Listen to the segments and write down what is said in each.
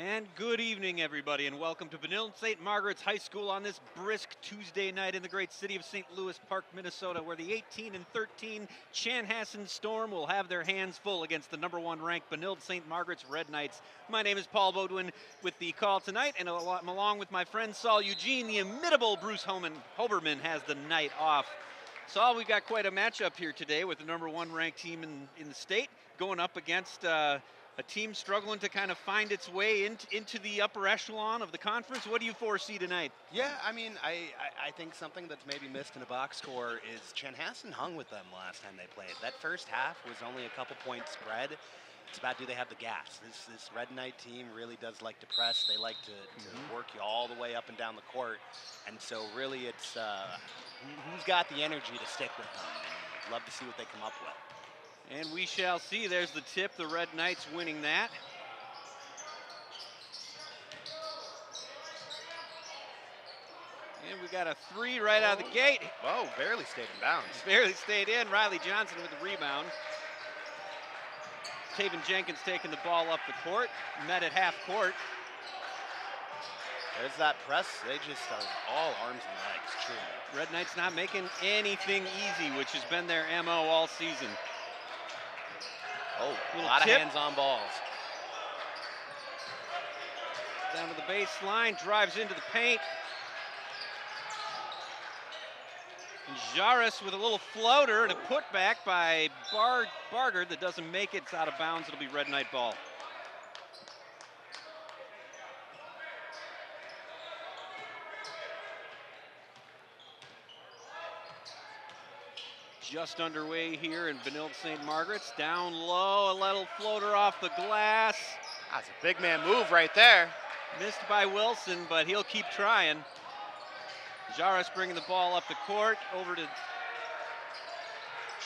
And good evening, everybody, and welcome to Benilde-St. Margaret's High School on this brisk Tuesday night in the great city of St. Louis Park, Minnesota, where the 18-13 Chanhassen Storm will have their hands full against the #1 ranked Benilde-St. Margaret's Red Knights. My name is Paul Baudouin with the call tonight, and I'm along with my friend Saul Eugene. The inimitable Bruce Hoberman has the night off. Saul, we've got quite a matchup here today with the #1 ranked team in the state going up against a team struggling to kind of find its way into the upper echelon of the conference. What do you foresee tonight? Yeah, I mean, I think something that's maybe missed in the box score is Chanhassen hung with them last time they played. That first half was only a couple point spread. It's about, do they have the gas? This Red Knight team really does like to press. They like to work you all the way up and down the court. And so really it's who's got the energy to stick with them. And love to see what they come up with. And we shall see. There's the tip. The Red Knights winning that. And we got a three right out of the gate. Whoa, barely stayed in bounds. Barely stayed in. Riley Johnson with the rebound. Taven Jenkins taking the ball up the court. Met at half court. There's that press. They just are all arms and legs, truly. Red Knights not making anything easy, which has been their MO all season. Oh, a lot of hands-on balls. Down to the baseline, drives into the paint. And Jaris with a little floater and a putback by Margaret that doesn't make it. It's out of bounds. It'll be Red Knight ball. Just underway here in Benilde-St. Margaret's. Down low, a little floater off the glass. That's a big man move right there. Missed by Wilson, but he'll keep trying. Jaris bringing the ball up the court, over to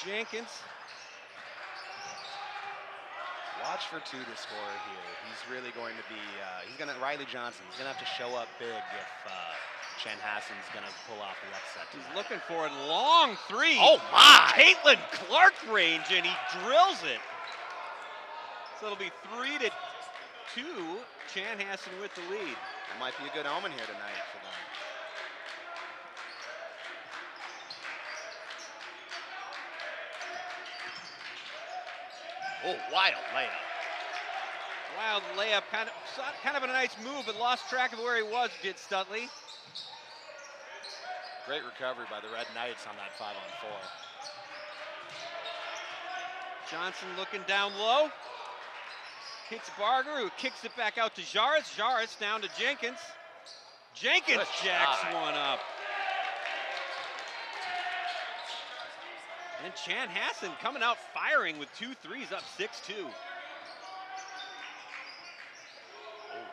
Jenkins. Watch for two to score here. He's really going to be, Riley Johnson, he's going to have to show up big if Chanhassen's going to pull off the upset tonight. He's looking for a long three. Oh, my! Caitlin Clark range, and he drills it. So it'll be 3-2, Chanhassen with the lead. That might be a good omen here tonight for them. Oh, wild layup. Wild layup, kind of a nice move, but lost track of where he was, did Studley. Great recovery by the Red Knights on that 5-on-4. Johnson looking down low. Hits Barger, who kicks it back out to Jaris. Jaris down to Jenkins. Jenkins jacks one up. And Chanhassen coming out firing with 2 threes, up 6-2. Oh,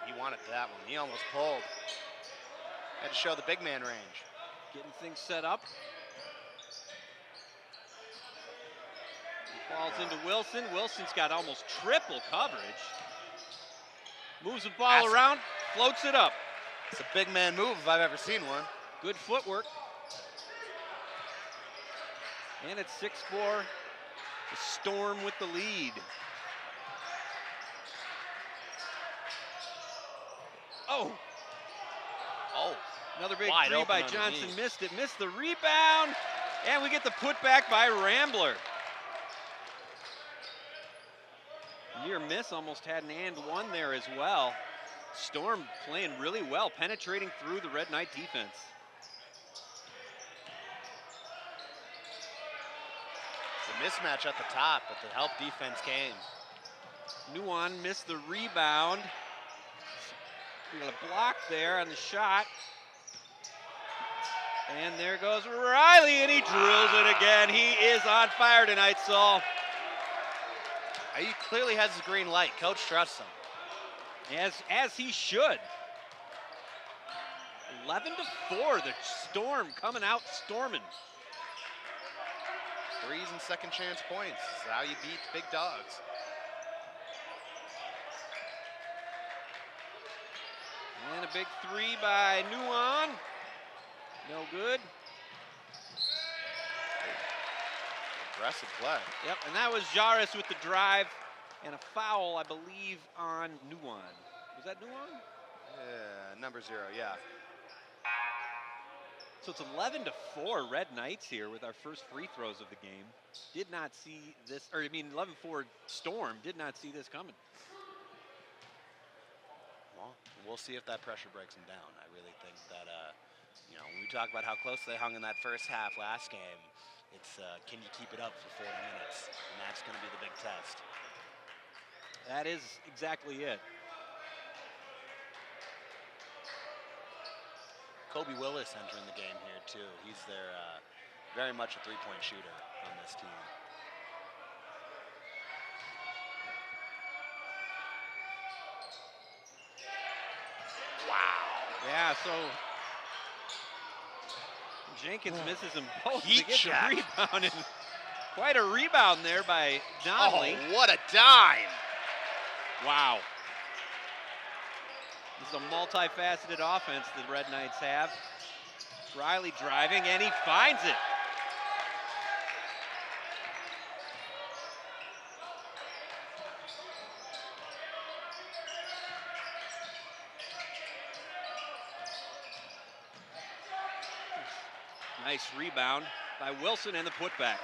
he wanted that one. He almost pulled. Had to show the big man range. Getting things set up. He falls into Wilson. Wilson's got almost triple coverage. Moves the ball around, floats it up. It's a big man move if I've ever seen one. Good footwork. And it's 6-4. The Storm with the lead. Oh. Another big three by Johnson, missed it, missed the rebound, and we get the putback by Rambler. Near miss, almost had an and one there as well. Storm playing really well, penetrating through the Red Knight defense. The mismatch at the top, but the help defense came. Nuan missed the rebound. We got a block there on the shot. And there goes Riley, and he drills it again. He is on fire tonight, Saul. He clearly has the green light. Coach trusts him. As he should. 11-4, the Storm coming out storming. Threes and second chance points. This is how you beat big dogs. And a big three by Nuan. No good. Aggressive play. Yep, and that was Jaris with the drive and a foul, I believe, on Nuan. Was that Nuon? Yeah, number 0, yeah. So it's 11-4 Red Knights here with our first free throws of the game. Did not see this, or I mean 11-4 Storm, did not see this coming. Well, we'll see if that pressure breaks them down. I really think that, you know, when we talk about how close they hung in that first half last game, it's can you keep it up for 40 minutes? And that's going to be the big test. That is exactly it. Kobe Willis entering the game here too. He's their very much a three-point shooter on this team. Wow. Yeah, so Jenkins misses them both. Heat check. The rebound, and quite a rebound there by Donnelly. Oh, what a dime. Wow. This is a multifaceted offense the Red Knights have. Riley driving, and he finds it. Nice rebound by Wilson and the putback.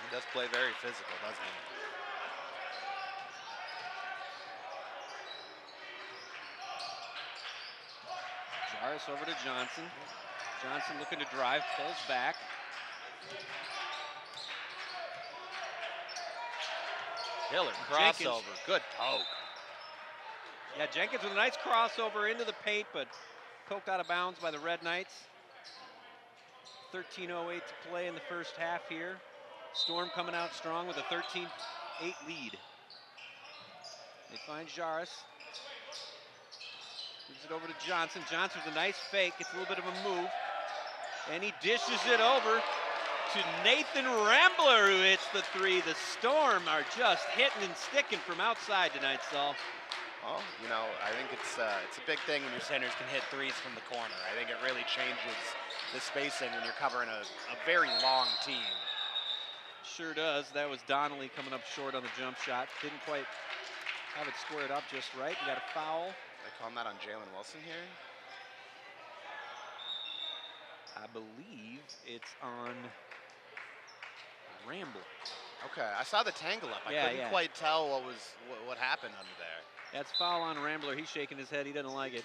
He does play very physical, doesn't he? Jarvis over to Johnson. Johnson looking to drive, pulls back. Hiller crossover, good poke. Yeah, Jenkins with a nice crossover into the paint, but poked out of bounds by the Red Knights. 13:08 to play in the first half here. Storm coming out strong with a 13-8 lead. They find Jarvis. Gives it over to Johnson. Johnson with a nice fake, gets a little bit of a move. And he dishes it over to Nathan Rambler, who hits the three. The Storm are just hitting and sticking from outside tonight, Saul. Well, you know, I think it's a big thing when your centers can hit threes from the corner. I think it really changes the spacing when you're covering a very long team. Sure does. That was Donnelly coming up short on the jump shot. Didn't quite have it squared up just right. We got a foul. They calling that on Jalen Wilson here? I believe it's on Rambler. Okay, I saw the tangle up. I couldn't quite tell what happened under there. That's foul on Rambler. He's shaking his head. He doesn't like it.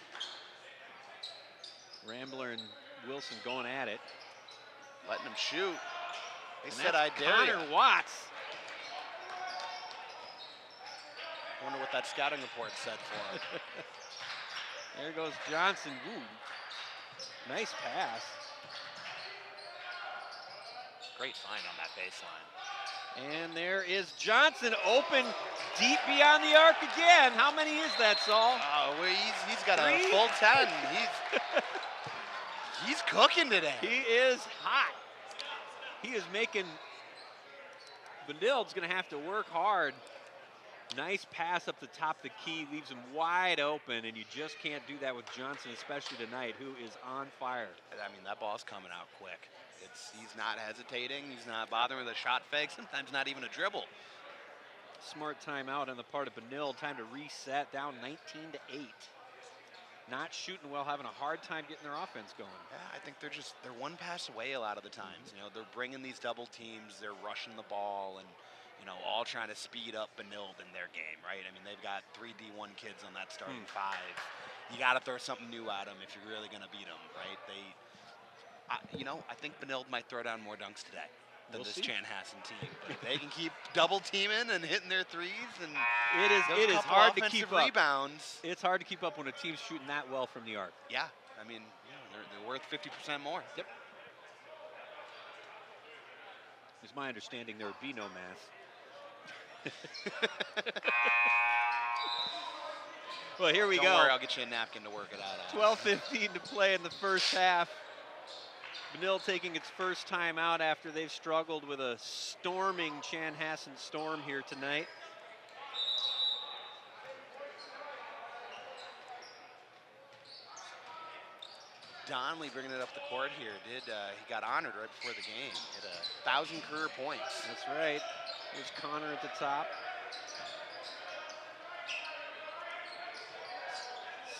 Rambler and Wilson going at it. Letting him shoot. They And said I dare you. Connor Watts. Wonder what that scouting report said for him. There goes Johnson. Ooh. Nice pass. Great find on that baseline. And there is Johnson open deep beyond the arc again. How many is that, Saul? Oh, well, he's got a full 10. He's cooking today. He is hot. He is making, Benilde's going to have to work hard. Nice pass up the top of the key, leaves him wide open, and you just can't do that with Johnson, especially tonight, who is on fire. I mean, that ball's coming out quick. He's not hesitating. He's not bothering with a shot fake, sometimes not even a dribble. Smart timeout on the part of Benilde. Time to reset, down 19-8. Not shooting well, having a hard time getting their offense going. Yeah, I think they're one pass away a lot of the times. You know, they're bringing these double teams, they're rushing the ball, and you know, all trying to speed up Benilde in their game, right? I mean, they've got 3 D1 kids on that starting 5. You got to throw something new at them if you're really going to beat them, right? You know, I think Benilde might throw down more dunks today than this Chanhassen team. But if they can keep double teaming and hitting their threes, and it is hard to keep up. Rebounds. It's hard to keep up when a team's shooting that well from the arc. Yeah, I mean, yeah, they're worth 50% more. Yep. It's my understanding there would be no math. Well, here we go. Don't worry, I'll get you a napkin to work it out. 12:15 to play in the first half. Benilde taking its first time out after they've struggled with a storming Chanhassen Storm here tonight. Donnelly bringing it up the court here. He got honored right before the game. Hit 1,000 career points. That's right. There's Connor at the top.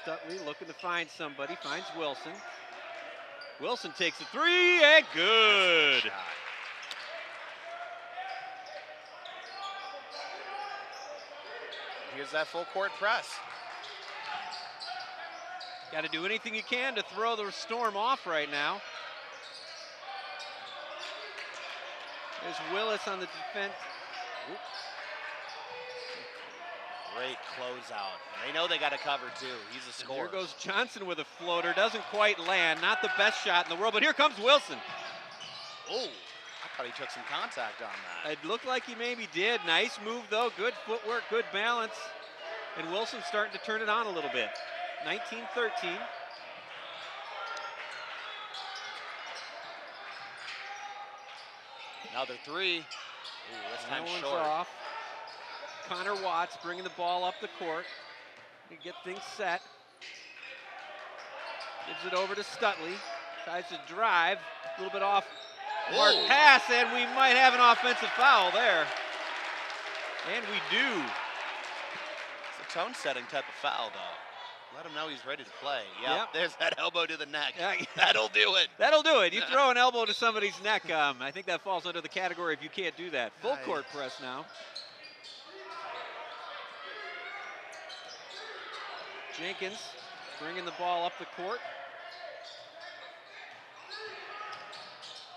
Stutley looking to find somebody, finds Wilson. Wilson takes a three, and good. Shot. Here's that full court press. Got to do anything you can to throw the Storm off right now. There's Willis on the defense. Oop. Great closeout. They know they got to cover too. He's a scorer. Here goes Johnson with a floater. Doesn't quite land. Not the best shot in the world, but here comes Wilson. Oh, I thought he took some contact on that. It looked like he maybe did. Nice move though. Good footwork, good balance. And Wilson's starting to turn it on a little bit. 19-13. Another three. Ooh, this time That one's short. off. Connor Watts bringing the ball up the court to get things set. Gives it over to Stutley. Tries to drive. A little bit off mark pass, and we might have an offensive foul there. And we do. It's a tone-setting type of foul, though. Let him know he's ready to play. Yep. There's that elbow to the neck. That'll do it. That'll do it. You throw an elbow to somebody's neck. I think that falls under the category if you can't do that. Full court press now. Jenkins bringing the ball up the court.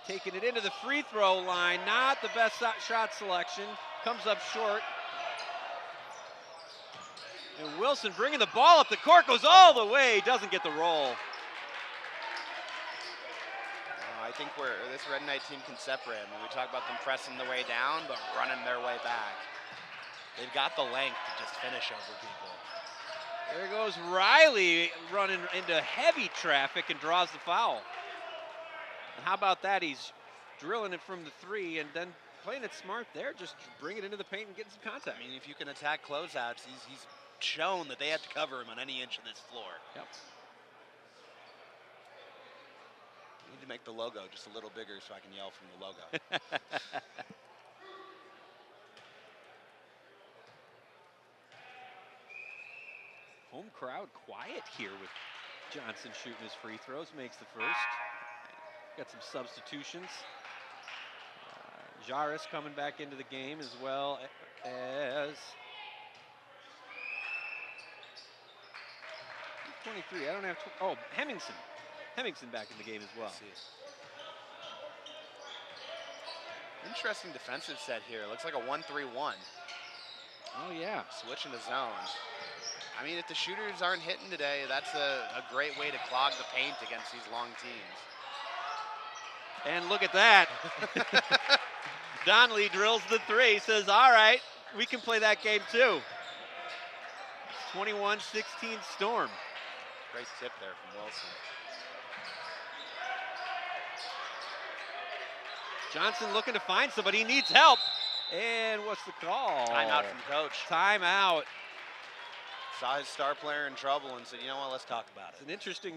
Taking it into the free throw line. Not the best shot selection. Comes up short. And Wilson bringing the ball up the court, goes all the way, doesn't get the roll. I think this Red Knight team can separate when we talk about them pressing the way down, but running their way back. They've got the length to just finish over people. There goes Riley running into heavy traffic and draws the foul. And how about that? He's drilling it from the three and then playing it smart there. Just bring it into the paint and getting some contact. I mean, if you can attack closeouts, he's shown that they have to cover him on any inch of this floor. Yep. I need to make the logo just a little bigger so I can yell from the logo. Home crowd quiet here with Johnson shooting his free throws, makes the first. Got some substitutions. Jaris coming back into the game as well as 23. I don't have. Hemmingson. Hemmingson back in the game as well. Interesting defensive set here. Looks like a 1-3-1. Oh yeah. Switching the zones. I mean, if the shooters aren't hitting today, that's a great way to clog the paint against these long teams. And look at that. Donnelly drills the three, says, all right, we can play that game too. 21-16 Storm. Great tip there from Wilson. Johnson looking to find somebody. He needs help. And what's the call? Timeout from coach. Timeout. Saw his star player in trouble and said, you know what, let's talk about it. It's an interesting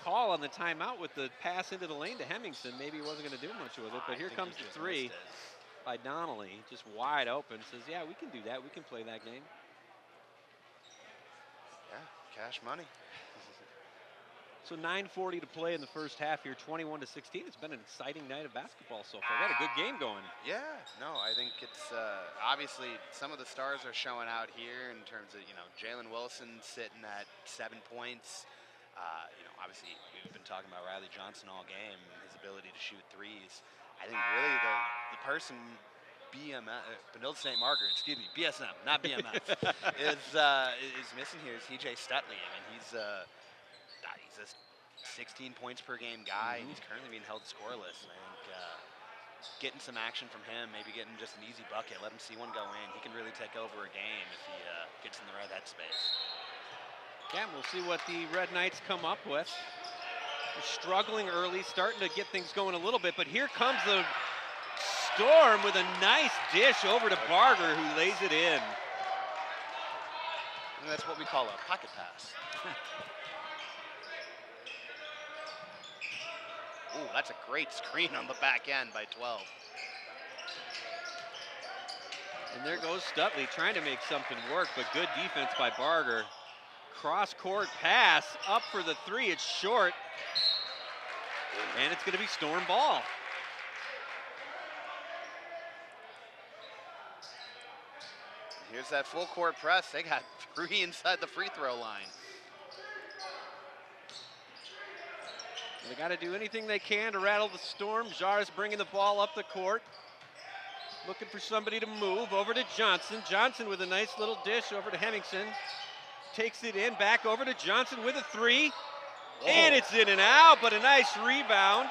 call on the timeout with the pass into the lane to Hemmingson. Maybe he wasn't going to do much with it, but here comes the three by Donnelly, just wide open. Says, yeah, we can do that. We can play that game. Yeah, cash money. So 9:40 to play in the first half here, 21-16. It's been an exciting night of basketball so far. Got a good game going. Yeah, no, I think it's obviously some of the stars are showing out here in terms of, Jalen Wilson sitting at 7 points. Obviously we've been talking about Riley Johnson all game and his ability to shoot threes. I think really the person Benilde-St. Margaret, excuse me, BSM, not BMF, is missing here is TJ Stutley. I mean, he's a 16 points per game guy, and he's currently being held scoreless. And I think getting some action from him, maybe getting just an easy bucket, let him see one go in. He can really take over a game if he gets in the right headspace. Yeah, we'll see what the Red Knights come up with. They're struggling early, starting to get things going a little bit, but here comes the Storm with a nice dish over to Barger, who lays it in. And that's what we call a pocket pass. Ooh, that's a great screen on the back end by 12. And there goes Stutley trying to make something work, but good defense by Barger. Cross-court pass up for the three. It's short. And it's going to be Storm ball. Here's that full court press. They got 3 inside the free throw line. They got to do anything they can to rattle the Storm. Jaris bringing the ball up the court. Looking for somebody to move. Over to Johnson. Johnson with a nice little dish over to Hemmingson. Takes it in, back over to Johnson with a three. Oh. And it's in and out, but a nice rebound.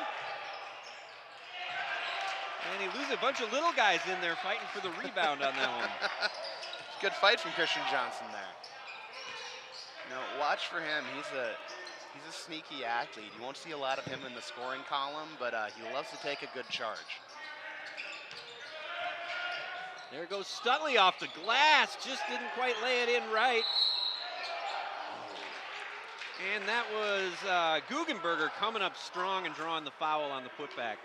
And he loses a bunch of little guys in there fighting for the rebound on that one. Good fight from Christian Johnson there. Now watch for him. He's a sneaky athlete. You won't see a lot of him in the scoring column, but he loves to take a good charge. There goes Stutley off the glass. Just didn't quite lay it in right. And that was Guggenberger coming up strong and drawing the foul on the putback.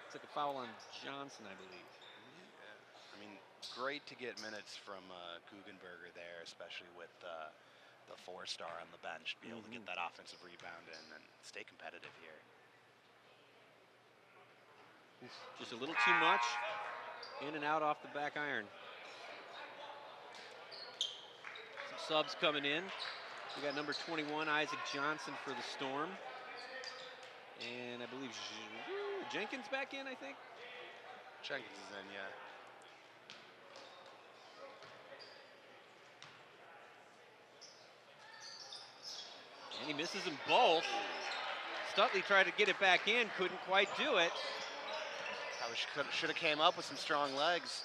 It's like a foul on Johnson, I believe. Yeah. I mean, great to get minutes from Guggenberger there, especially with the 4-star on the bench, to be able to get that offensive rebound in and stay competitive here. Just a little too much. In and out off the back iron. Subs coming in. We got number 21, Isaac Johnson for the Storm. And I believe Jenkins back in, I think. Jenkins is in, yeah. And he misses them both. Stutley tried to get it back in, couldn't quite do it. Probably should have came up with some strong legs.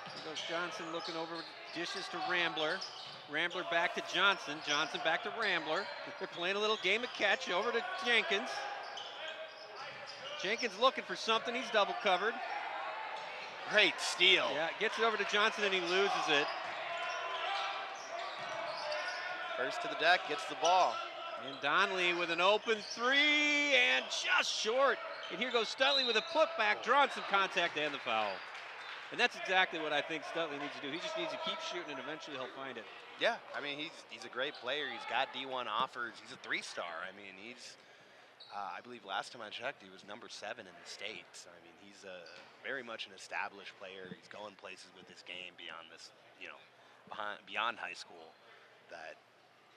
Here goes Johnson looking over, dishes to Rambler. Rambler back to Johnson. Johnson back to Rambler. They're playing a little game of catch over to Jenkins. Jenkins looking for something. He's double covered. Great steal. Yeah, gets it over to Johnson and he loses it. First to the deck, gets the ball. And Donnelly with an open three and just short. And here goes Stutley with a putback, drawing some contact and the foul. And that's exactly what I think Stutley needs to do. He just needs to keep shooting and eventually he'll find it. Yeah, I mean, he's a great player. He's got D1 offers. He's a 3-star. I mean, he's, I believe last time I checked, he was number 7 in the States. I mean, he's very much an established player. He's going places with his game beyond this, you know, beyond high school. That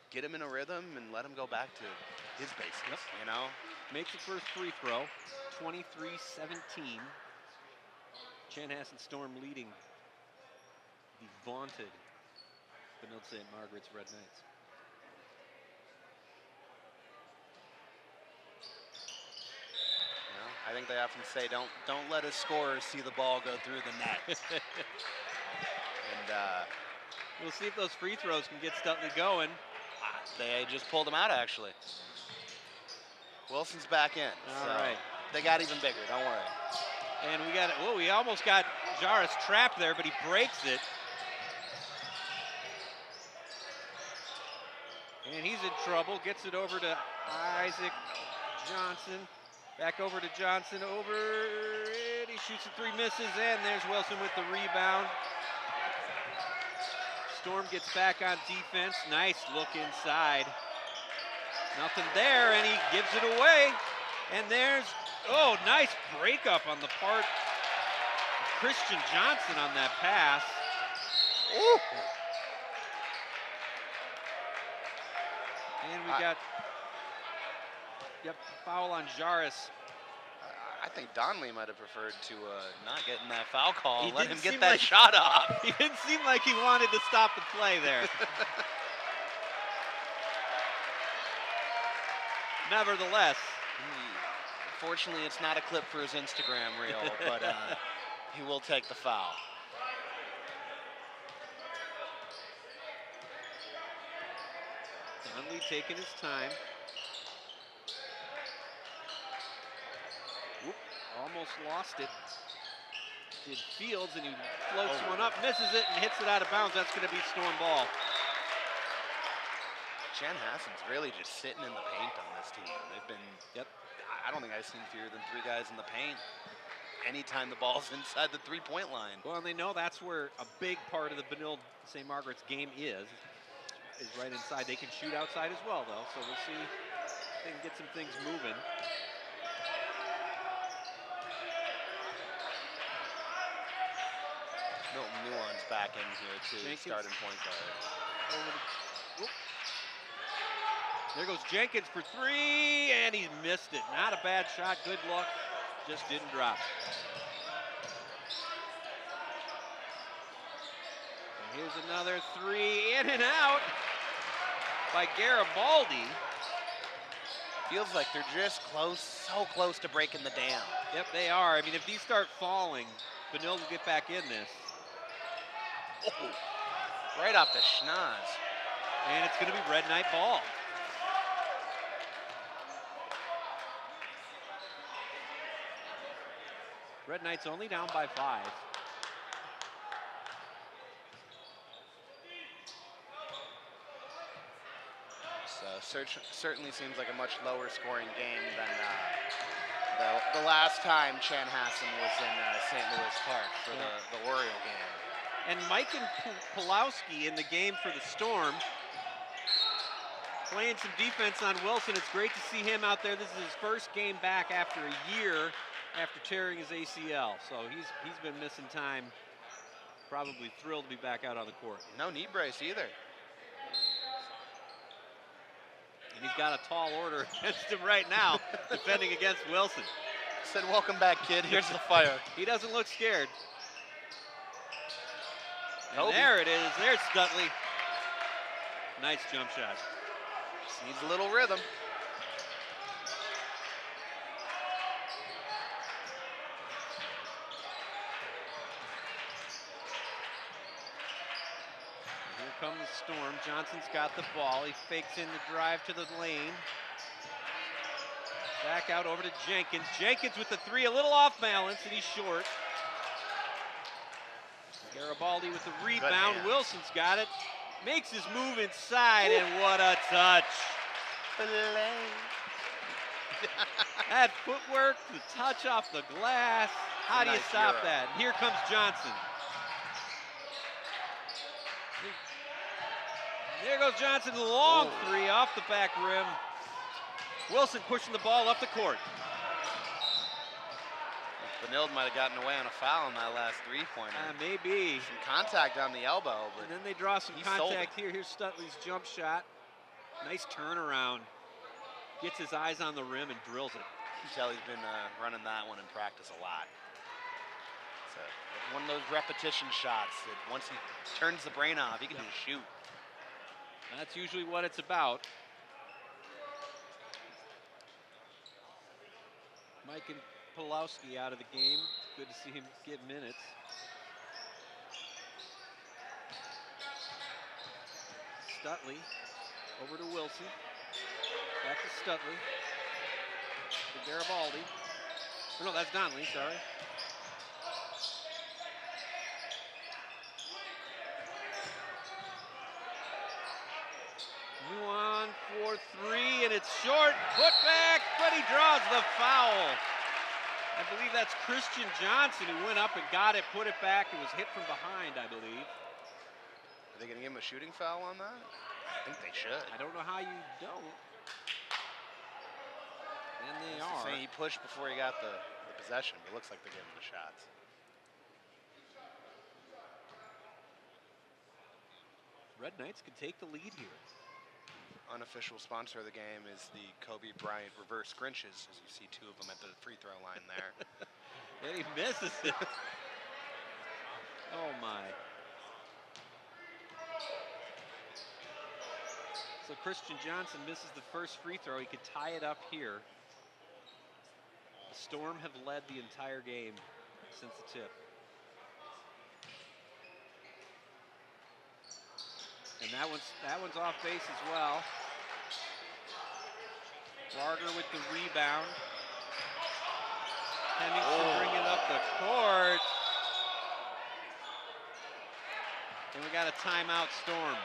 get him in a rhythm and let him go back to his basics, you know? Makes the first free throw, 23-17. Chanhassen Storm leading the vaunted Benilde-St. Margaret's Red Knights. You know, I think they often say, don't let a scorer see the ball go through the net. And we'll see if those free throws can get Stutley going. They just pulled him out, actually. Wilson's back in. All right. They got even bigger, don't worry. And we got it. Well, we almost got Jaris trapped there, but he breaks it. And he's in trouble. Gets it over to Isaac Johnson. Back over to Johnson. Over it. He shoots a three, misses, and there's Wilson with the rebound. Storm gets back on defense. Nice look inside. Nothing there, and he gives it away. And there's, oh, nice breakup on the part of Christian Johnson on that pass. Ooh. And we got, foul on Jaris. I think Donnelly might have preferred to not get in that foul call and let him get that shot off. He didn't seem like he wanted to stop the play there. Nevertheless. Unfortunately, it's not a clip for his Instagram reel, but he will take the foul. Donnelly taking his time. Whoop, almost lost it. Did Fields, and he floats one up, misses it, and hits it out of bounds. That's going to be Storm ball. Chanhassen's really just sitting in the paint on this team. They've been, I don't think I've seen fewer than 3 guys in the paint anytime the ball's inside the three-point line. Well, and they know that's where a big part of the Benilde-St. Margaret's game is right inside. They can shoot outside as well, though, so we'll see if they can get some things moving. Milton Newon's back in here, too, Jenkins. starting point guard. There goes Jenkins for three, and he's missed it. Not a bad shot, good luck, just didn't drop. And here's another three, in and out by Garibaldi. Feels like they're just close, so close to breaking the dam. Yep, they are. I mean, if these start falling, Benilde will get back in this. Oh, right off the schnoz. And it's going to be Red Knight ball. Red Knights only down by 5. So certainly seems like a much lower scoring game than the last time Chanhassen was in St. Louis Park for the Oriole game. And Mike and Pulowski in the game for the Storm playing some defense on Wilson. It's great to see him out there. This is his first game back after a year after tearing his ACL. So he's been missing time. Probably thrilled to be back out on the court. No knee brace either. And he's got a tall order against him right now, defending against Wilson. Said, welcome back, kid. Here's the fire. He doesn't look scared. And Kobe. there it is. There's Stutley. Nice jump shot. Just needs a little rhythm. Here comes the Storm. Johnson's got the ball. He fakes in the drive to the lane. Back out over to Jenkins. Jenkins with the three, a little off balance, and he's short. Garibaldi with the rebound. Wilson's got it. Makes his move inside, and what a touch. That footwork, the touch off the glass. How do you stop that? Here comes Johnson. There goes Johnson, long three off the back rim. Wilson pushing the ball up the court. Benilde might have gotten away on a foul on that last three-pointer. Maybe. Some contact on the elbow. But and then they draw some contact here. Here's Stutley's jump shot. Nice turnaround. Gets his eyes on the rim and drills it. You can tell he's been running that one in practice a lot. So one of those repetition shots that once he turns the brain off, he can just shoot. That's usually what it's about. Mike and Pulowski out of the game. Good to see him get minutes. Stutley over to Wilson. Back to Stutley. To Garibaldi. Oh, no, that's Donnelly, sorry. Nuon for three, and it's short. Put back, but he draws the foul. I believe that's Christian Johnson who went up and got it, put it back. It was hit from behind, I believe. Are they going to give him a shooting foul on that? I think they should. I don't know how you don't. And they are. Saying he pushed before he got the possession, but it looks like they're giving him the shots. Red Knights could take the lead here. Unofficial sponsor of the game is the Kobe Bryant reverse Grinches, as you see two of them at the free throw line there. And he misses it. Oh my. So Christian Johnson misses the first free throw. He could tie it up here. The Storm have led the entire game since the tip. And that one's off base as well. Barger with the rebound. Henningsen bringing up the court. And we got a timeout, Storm.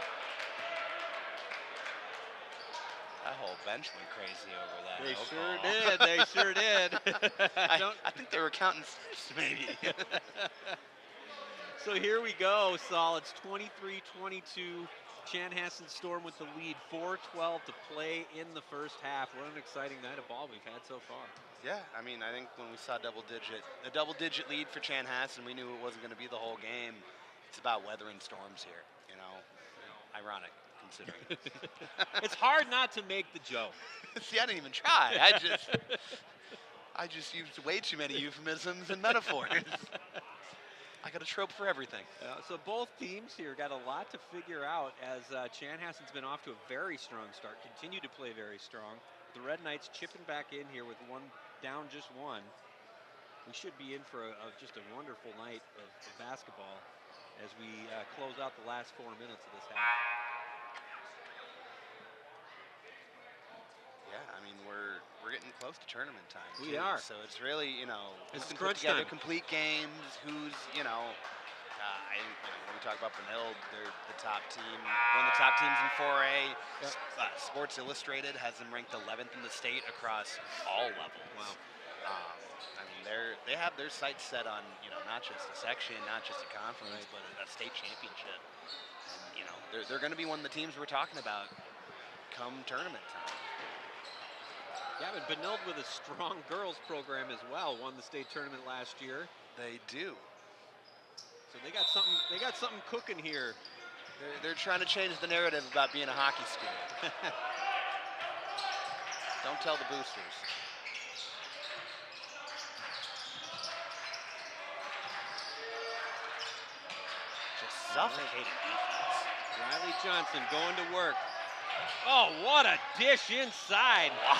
That whole bench went crazy over that. They no sure call. did. They sure did. I think they were counting steps, maybe. So here we go, Saul. It's 23-22. Chanhassen Storm with the lead. 4:12 to play in the first half. What an exciting night of ball we've had so far. Yeah, I mean, I think when we saw a double-digit lead for Chanhassen, we knew it wasn't going to be the whole game. It's about weathering storms here, you know. Ironic, considering. It's hard not to make the joke. See, I didn't even try. I just used way too many euphemisms and metaphors. I got a trope for everything. So both teams here got a lot to figure out as Chanhassen's been off to a very strong start, continue to play very strong. The Red Knights chipping back in here with down just one. We should be in for just a wonderful night of basketball as we close out the last 4 minutes of this half. Yeah, I mean, we're getting close to tournament time. We are. So it's really, you know, It's who can crunch put together time. complete games, who's, you know, when we talk about Benilde, they're the top team, one of the top teams in 4A. Yep. Sports Illustrated has them ranked 11th in the state across all levels. Wow. I mean, they have their sights set on, you know, not just a section, not just a conference, but a state championship. And, you know, they're going to be one of the teams we're talking about come tournament time. Yeah, but Benilde with a strong girls program as well, won the state tournament last year. They do. So they got something cooking here. They're trying to change the narrative about being a hockey school. Don't tell the boosters. Just suffocating defense. Riley Johnson going to work. Oh, what a dish inside. Wow.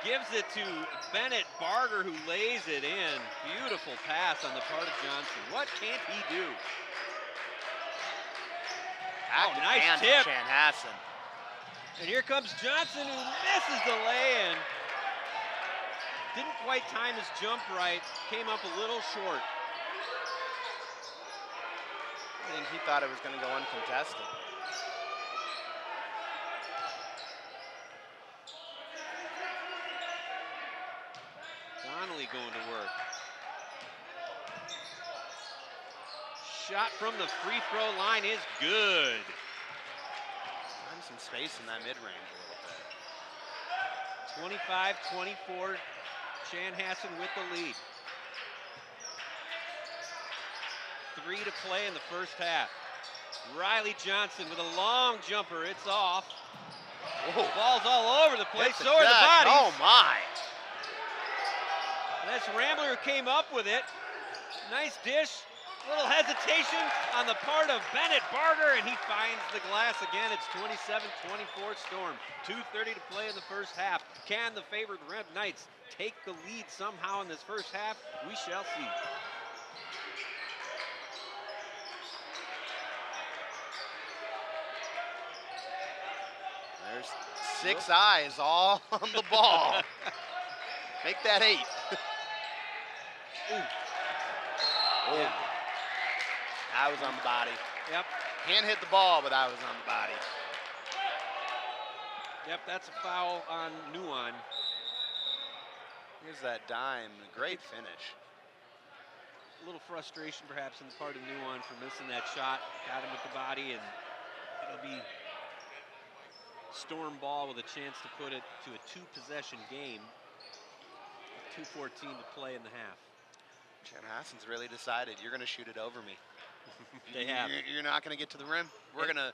Gives it to Bennett Barger, who lays it in. Beautiful pass on the part of Johnson. What can't he do? Active nice hand tip. from Chanhassen. And here comes Johnson, who misses the lay-in. Didn't quite time his jump right. Came up a little short. I think he thought it was going to go uncontested. Donnelly going to work. Shot from the free throw line is good. Find some space in that mid-range a little bit. 25-24, Chanhassen with the lead. 3 to play in the first half. Riley Johnson with a long jumper. It's off. Whoa. Ball's all over the place. Hit So are the deck. bodies. Oh, my. That's Rambler who came up with it. Nice dish. Little hesitation on the part of Bennett Barger, and he finds the glass again. It's 27-24 Storm. 2:30 to play in the first half. Can the favored Red Knights take the lead somehow in this first half? We shall see. There's 6 eyes all on the ball. Make that 8. Ooh. Oh. Yeah. That was on the body. Yep. Hand hit the ball, but that was on the body. Yep, that's a foul on Nuon. Here's that dime. Great finish. A little frustration perhaps on the part of Nuon for missing that shot. Got him with the body, and it'll be Storm ball with a chance to put it to a 2-possession game. 2:14 to play in the half. Chanhassen's really decided, you're going to shoot it over me. They have. You're not going to get to the rim. We're going to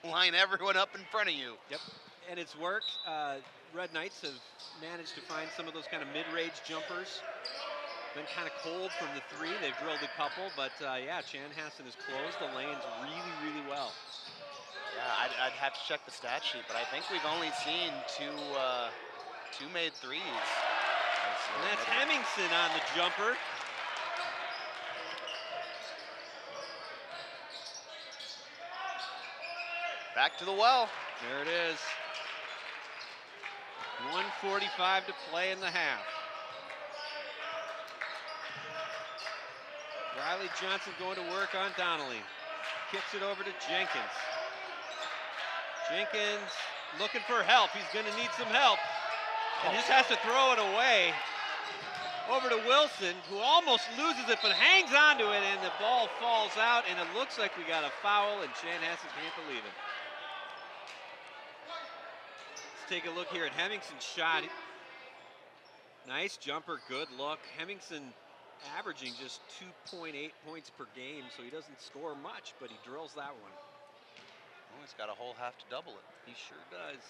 line everyone up in front of you. Yep, and it's worked. Red Knights have managed to find some of those kind of mid-range jumpers. Been kind of cold from the 3. They've drilled a couple, but yeah, Chanhassen has closed the lanes really, really well. Yeah, I'd have to check the stat sheet, but I think we've only seen two made threes. And that's Hemmingson on the jumper. Back to the well. There it is. 1:45 to play in the half. Riley Johnson going to work on Donnelly. Kicks it over to Jenkins. Jenkins looking for help. He's going to need some help. And just has to throw it away. Over to Wilson, who almost loses it, but hangs on to it, and the ball falls out, and it looks like we got a foul, and Chanhassen can't believe it. Let's take a look here at Hemmingson's shot. Nice jumper, good look. Hemmingson averaging just 2.8 points per game, so he doesn't score much, but he drills that one. Oh, he's got a whole half to double it. He sure does.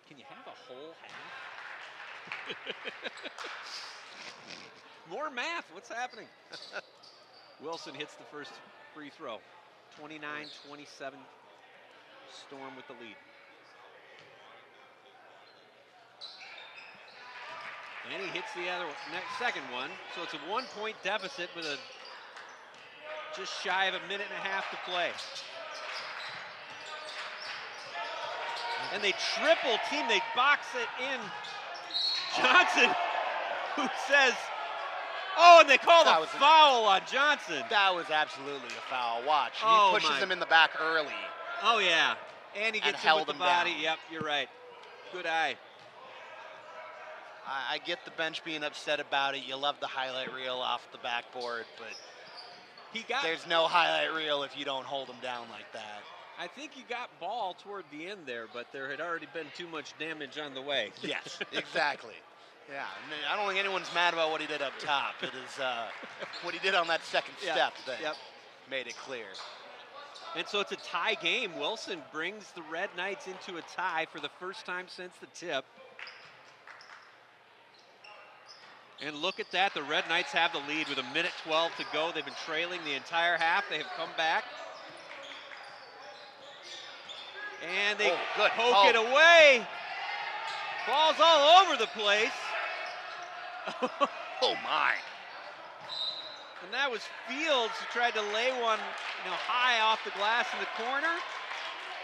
Can you have a whole half? More math, what's happening? Wilson hits the first free throw. 29-27, Storm with the lead. And he hits the other second one, so it's a 1-point deficit with a just shy of a minute and a half to play. And they triple team, they box it in. Johnson, who says, oh, and they call the foul on Johnson. That was absolutely a foul. Watch, Oh, he pushes him in the back early. Oh, yeah, and he gets him with the body. Down. Yep, you're right. Good eye. I get the bench being upset about it. You love the highlight reel off the backboard, but there's no highlight reel if you don't hold him down like that. I think he got ball toward the end there, but there had already been too much damage on the way. Yes, exactly. Yeah, I don't think anyone's mad about what he did up top. It is what he did on that second step that made it clear. And so it's a tie game. Wilson brings the Red Knights into a tie for the first time since the tip. And look at that, the Red Knights have the lead with 1:12 to go. They've been trailing the entire half. They have come back. And they poke it away. Ball's all over the place. Oh my. And that was Fields who tried to lay one high off the glass in the corner.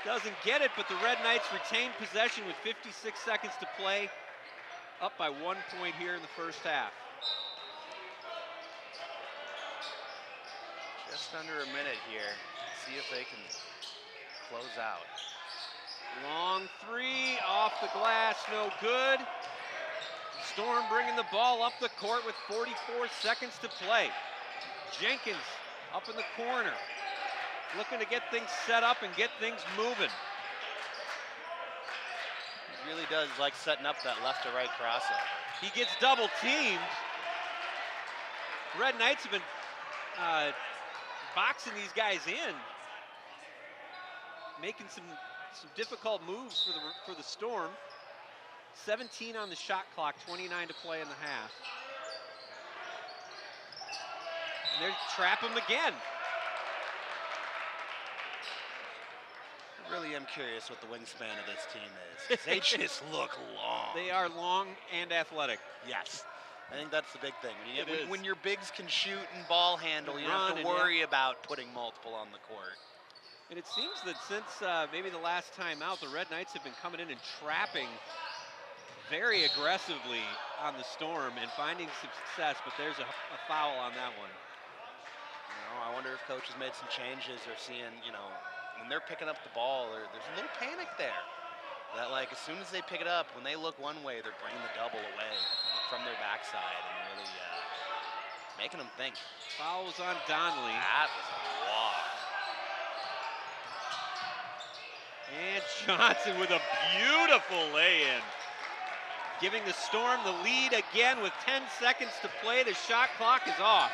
Doesn't get it, but the Red Knights retain possession with 56 seconds to play. Up by 1 point here in the first half. Just under a minute here. See if they can close out. Long three off the glass, no good. Storm bringing the ball up the court with 44 seconds to play. Jenkins up in the corner, looking to get things set up and get things moving. He really does like setting up that left to right crossover. He gets double teamed. Red Knights have been boxing these guys in, making some difficult moves for the Storm. 17 on the shot clock, 29 to play in the half. And they trap him again. I really am curious what the wingspan of this team is. They just look long. They are long and athletic. Yes. I think that's the big thing. When your bigs can shoot and ball handle, you don't have to worry about putting multiple on the court. And it seems that since maybe the last time out, the Red Knights have been coming in and trapping very aggressively on the Storm and finding success, but there's a foul on that one. I wonder if coach has made some changes or seeing, when they're picking up the ball, there's a little panic there. That as soon as they pick it up, when they look one way, they're bringing the double away from their backside and really making them think. Foul was on Donnelly. That was a walk. And Johnson with a beautiful lay-in. Giving the Storm the lead again with 10 seconds to play. The shot clock is off.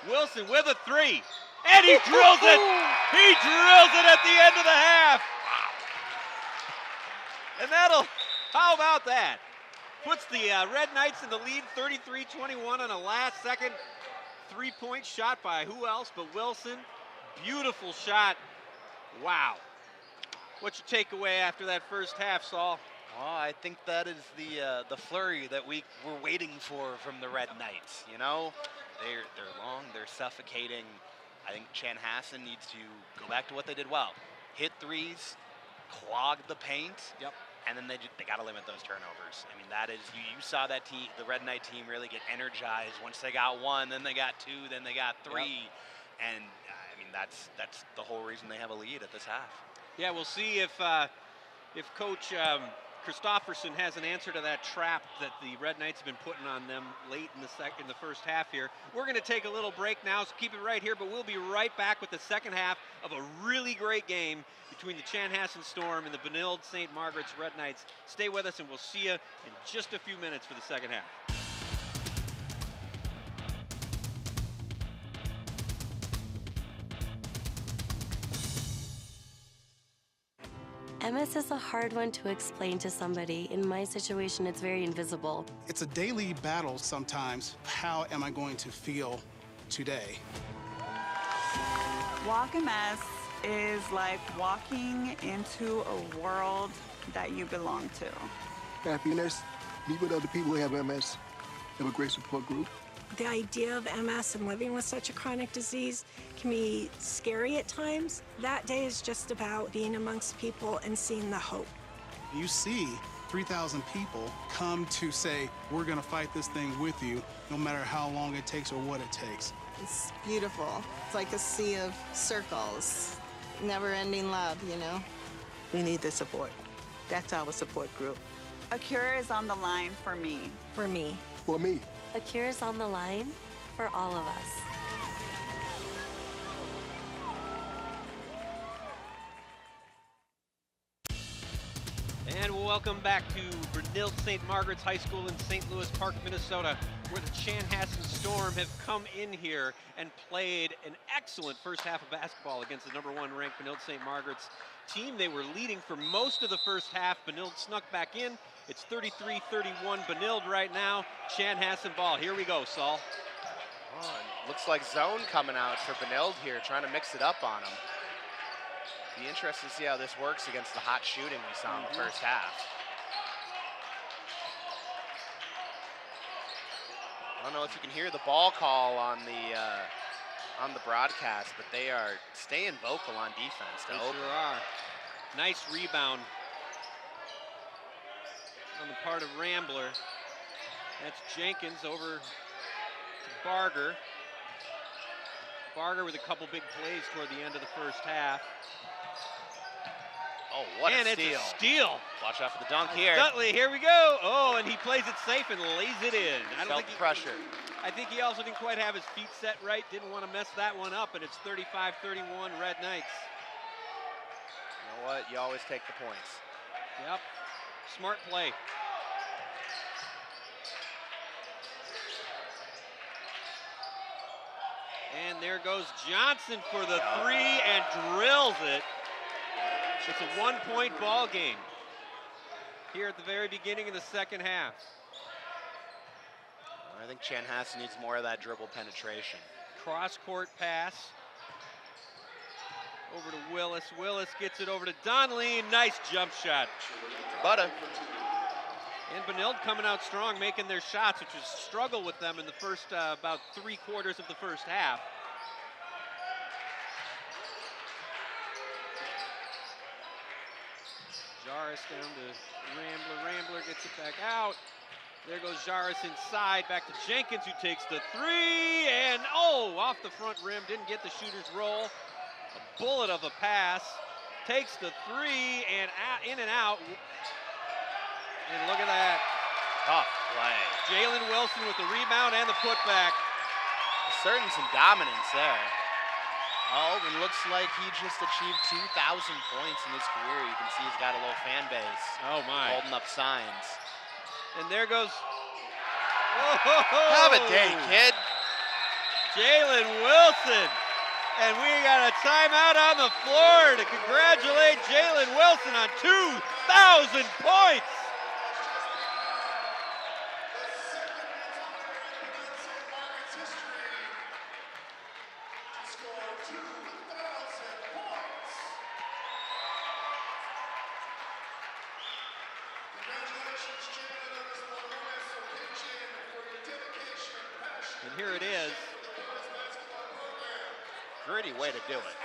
Wilson with a three. And he drills it. He drills it at the end of the half. And how about that? Puts the Red Knights in the lead 33-21 on a last-second three-point shot by who else but Wilson. Beautiful shot. Wow. What's your takeaway after that first half, Saul? Well, I think that is the flurry that we were waiting for from the Red Knights. They're long, they're suffocating. I think Chanhassen needs to go back to what they did well. Hit threes, clog the paint. Yep. and then they got to limit those turnovers. I mean, that is, you saw that team, the Red Knight team, really get energized once they got one, then they got two, then they got three, and I mean that's the whole reason they have a lead at this half. Yeah, we'll see if Coach Christofferson has an answer to that trap that the Red Knights have been putting on them late in the first half here. We're going to take a little break now, so keep it right here, but we'll be right back with the second half of a really great game between the Chanhassen Storm and the Benilde-St. Margaret's Red Knights. Stay with us, and we'll see you in just a few minutes for the second half. MS is a hard one to explain to somebody. In my situation, it's very invisible. It's a daily battle sometimes. How am I going to feel today? Walk MS is like walking into a world that you belong to. Happiness, meet with other people who have MS, have a great support group. The idea of MS and living with such a chronic disease can be scary at times. That day is just about being amongst people and seeing the hope. You see 3,000 people come to say, we're going to fight this thing with you, no matter how long it takes or what it takes. It's beautiful. It's like a sea of circles, never-ending love, you know? We need the support. That's our support group. A cure is on the line for me. For me. For me. A cure is on the line for all of us. And welcome back to Benilde-St. Margaret's High School in St. Louis Park, Minnesota, where the Chanhassen Storm have come in here and played an excellent first half of basketball against the #1 ranked Benilde-St. Margaret's team. They were leading for most of the first half. Benilde snuck back in. It's 33-31 Benilde right now. Chanhassen ball. Here we go, Saul. Oh, looks like zone coming out for Benilde here, trying to mix it up on them. Be interested to see how this works against the hot shooting we saw in the first half. I don't know if you can hear the ball call on the broadcast, but they are staying vocal on defense. They sure are. Nice rebound on the part of Rambler. That's Jenkins over to Barger. Barger with a couple big plays toward the end of the first half. Oh, what and a steal. It's a steal. Watch out for the dunk here. Dudley, here we go. Oh, and he plays it safe and lays it in. I don't Felt think pressure. I think he also didn't quite have his feet set right. Didn't want to mess that one up, and it's 35-31 Red Knights. You know what? You always take the points. Yep. Smart play. And there goes Johnson for the three and drills it. It's a one-point ball game here at the very beginning of the second half. I think Chanhassen needs more of that dribble penetration. Cross-court pass over to Willis. Willis gets it over to Donnelly. Nice jump shot. Butter. And Benilde coming out strong, making their shots, which was a struggle with them in the first about 3/4 of the first half. Jaris down to Rambler. Rambler gets it back out. There goes Jaris inside, back to Jenkins, who takes the three, and oh, off the front rim, didn't get the shooter's roll. A bullet of a pass, takes the three, and in and out. And look at that. Tough play. Jalen Wilson with the rebound and the putback. Asserting some dominance there. Oh, it looks like he just achieved 2,000 points in his career. You can see he's got a little fan base. Oh, my. Holding up signs. And there goes. Have a day, kid. Jalen Wilson. And we got a timeout on the floor to congratulate Jalen Wilson on 2,000 points. And here it is. Gritty way to do it.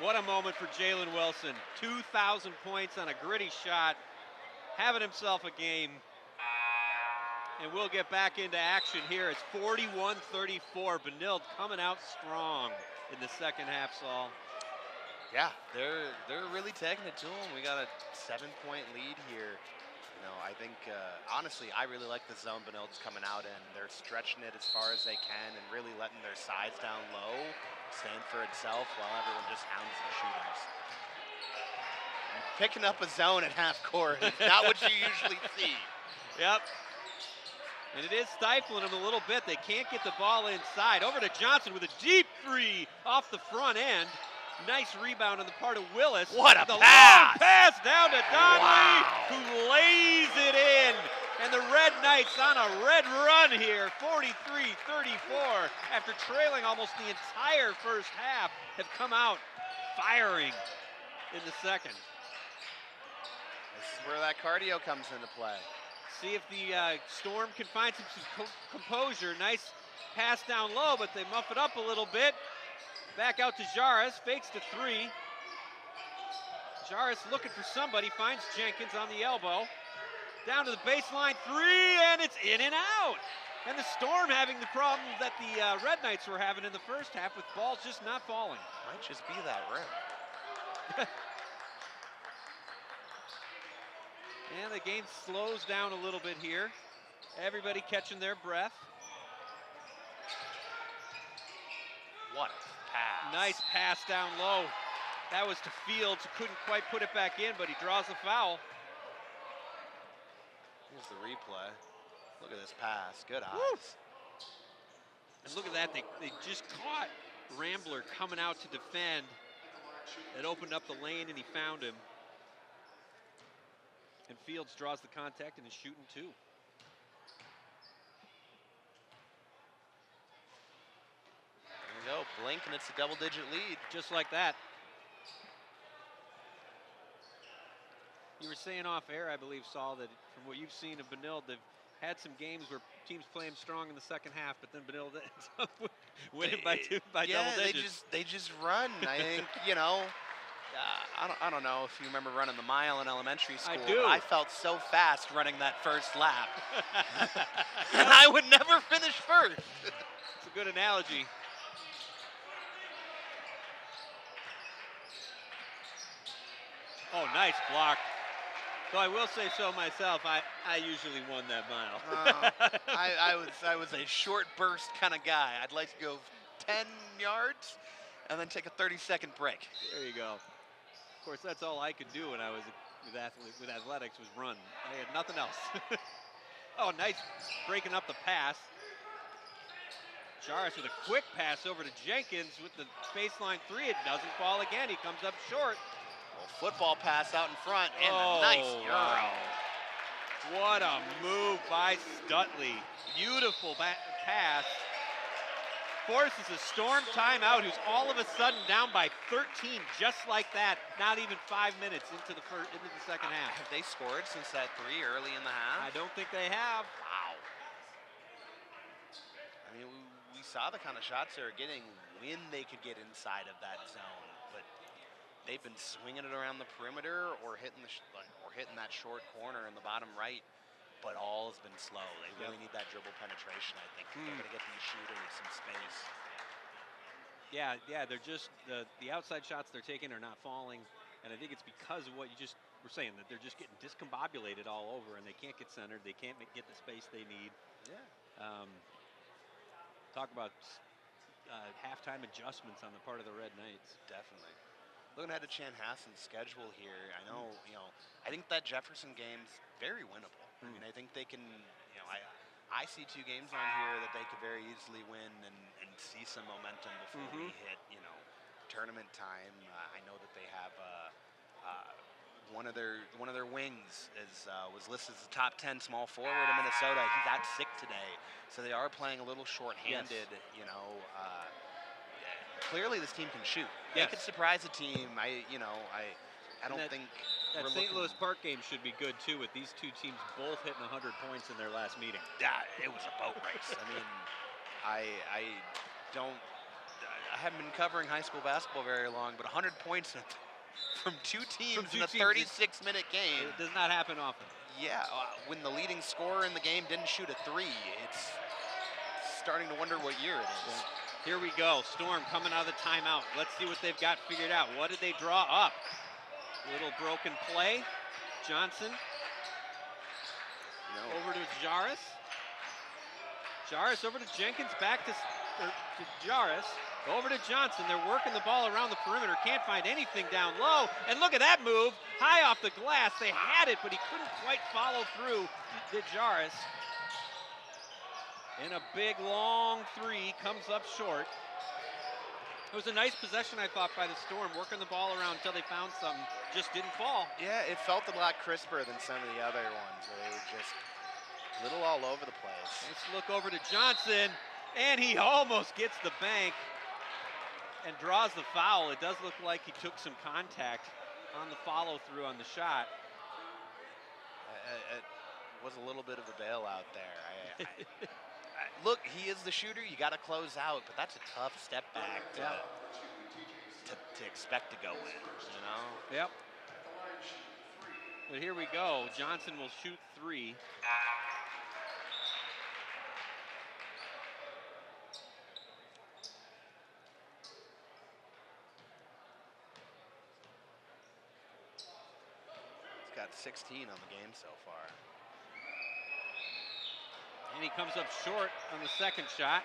What a moment for Jalen Wilson. 2,000 points on a gritty shot, having himself a game. And we'll get back into action here. It's 41-34. Benilde coming out strong in the second half, Saul. Yeah, they're really taking it to them. We got a 7-point lead here. You know, I think, honestly, I really like the zone Benilde's coming out in. They're stretching it as far as they can and really letting their sides down low stand for itself while everyone just hounds the shooters. And picking up a zone at half court is not what you usually see. Yep. And it is stifling them a little bit. They can't get the ball inside. Over to Johnson with a deep three off the front end. Nice rebound on the part of Willis. What a pass! Long pass down to Donnelly, wow. who lays it in. And the Red Knights on a red run here, 43-34. After trailing almost the entire first half, have come out firing in the second. This is where that cardio comes into play. See if the Storm can find some composure. Nice pass down low, but they muff it up a little bit. Back out to Jaris, fakes to three. Jaris looking for somebody, finds Jenkins on the elbow. Down to the baseline, three, and it's in and out. And the Storm having the problem that the Red Knights were having in the first half with balls just not falling. Might just be that rim. And the game slows down a little bit here. Everybody catching their breath. What a pass. Nice pass down low. That was to Fields, who couldn't quite put it back in, but he draws a foul. Here's the replay. Look at this pass. Good eyes. Woo. And look at that. They just caught Rambler coming out to defend. It opened up the lane, and he found him. And Fields draws the contact and is shooting two. There we go. Blink, and it's a double-digit lead. Just like that. You were saying off air, I believe, Saul, that from what you've seen of Benilde, they've had some games where teams play them strong in the second half, but then Benilde ends up winning by double digits. They just run. I think, you know, I don't know if you remember running the mile in elementary school. I do. But I felt so fast running that first lap. And I would never finish first. It's a good analogy. Oh, nice block. So I will say so myself, I usually won that mile. I was a short burst kind of guy. I'd like to go 10 yards and then take a 30-second break. There you go. Of course, that's all I could do when I was with athletics was run. I had nothing else. Oh, nice breaking up the pass. Jaris with a quick pass over to Jenkins with the baseline three. It doesn't fall again. He comes up short. Football pass out in front and a nice euro. What a move by Stutley. Beautiful pass. Forces a Storm timeout, who's all of a sudden down by 13, just like that. Not even 5 minutes into the second half. Have they scored since that three early in the half? I don't think they have. Wow. I mean, we saw the kind of shots they were getting when they could get inside of that zone, but they've been swinging it around the perimeter or hitting that short corner in the bottom right, but all has been slow. They really need that dribble penetration, I think. They're going to get these shooters some space. Yeah, they're just, the outside shots they're taking are not falling, and I think it's because of what you just were saying, that they're just getting discombobulated all over, and they can't get centered. They can't get the space they need. Yeah. Talk about halftime adjustments on the part of the Red Knights. Definitely. Looking ahead to Chanhassen's schedule here, I know, I think that Jefferson game's very winnable. I mean, I think they can, I see two games on here that they could very easily win and see some momentum before we hit, tournament time. I know that they have one of their wings was listed as a top 10 small forward in Minnesota. He got sick today, so they are playing a little shorthanded. Yes. Clearly this team can shoot. Yes. They could surprise a team. I don't think that St. Louis Park game should be good too, with these two teams both hitting 100 points in their last meeting. Yeah, it was a boat race. I mean, I don't. haven't been covering high school basketball very long, but 100 points from two teams in a teams, 36-minute game. It does not happen often. Yeah, when the leading scorer in the game didn't shoot a three, it's starting to wonder what year it is. Yeah. Here we go. Storm coming out of the timeout. Let's see what they've got figured out. What did they draw up? Little broken play. Johnson. No. Over to Jarris. Jarris over to Jenkins. Back to Jarris. Over to Johnson. They're working the ball around the perimeter. Can't find anything down low. And look at that move. High off the glass. They had it, but he couldn't quite follow through. Did Jarris. And a big, long three comes up short. It was a nice possession, I thought, by the Storm, working the ball around until they found something. Just didn't fall. Yeah, it felt a lot crisper than some of the other ones, where they were just a little all over the place. Let's look over to Johnson, and he almost gets the bank and draws the foul. It does look like he took some contact on the follow-through on the shot. It was a little bit of a bailout there. Look, he is the shooter. You got to close out, but that's a tough step back to expect to go in, you know? Yep. But here we go. Johnson will shoot three. He's got 16 on the game so far. And he comes up short on the second shot.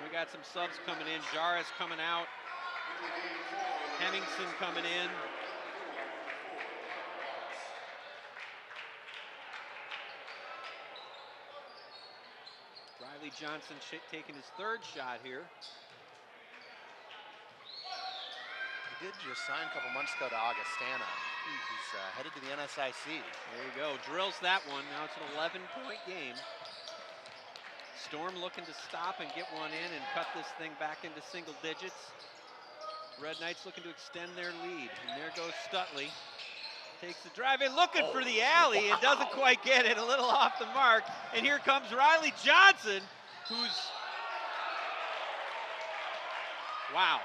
We got some subs coming in. Jarris coming out. Hemmingson coming in. Riley Johnson taking his third shot here. He did just sign a couple months ago to Augustana. He's headed to the NSIC. There you go, drills that one. Now it's an 11-point game. Storm looking to stop and get one in and cut this thing back into single digits. Red Knights looking to extend their lead. And there goes Stutley. Takes the drive in, looking for the alley and doesn't quite get it, a little off the mark. And here comes Riley Johnson, who's, wow,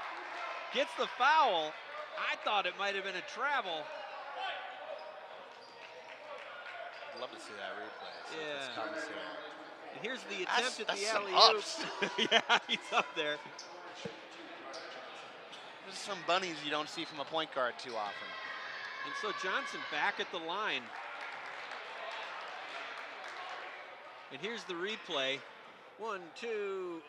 gets the foul. I thought it might have been a travel. I'd love to see that replay. See if this Yeah. comes here. And here's the attempt at That's the some alley-oop. ups. Yeah, he's up there. There's some bunnies you don't see from a point guard too often. And so Johnson back at the line. And here's the replay. 1, 2.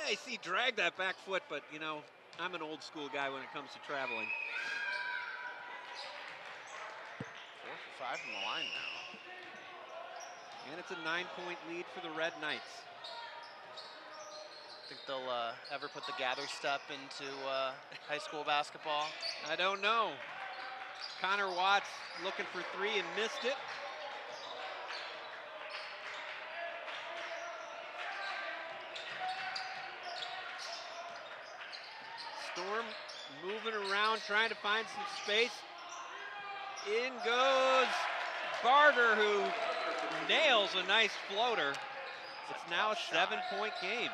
I see drag that back foot, but you know, I'm an old school guy when it comes to traveling. 4 for 5 from the line now. And it's a 9-point lead for the Red Knights. Think they'll ever put the gather step into high school basketball? I don't know. Connor Watts looking for three and missed it. Storm moving around, trying to find some space. In goes Barger, who nails a nice floater. It's now a 7-point game.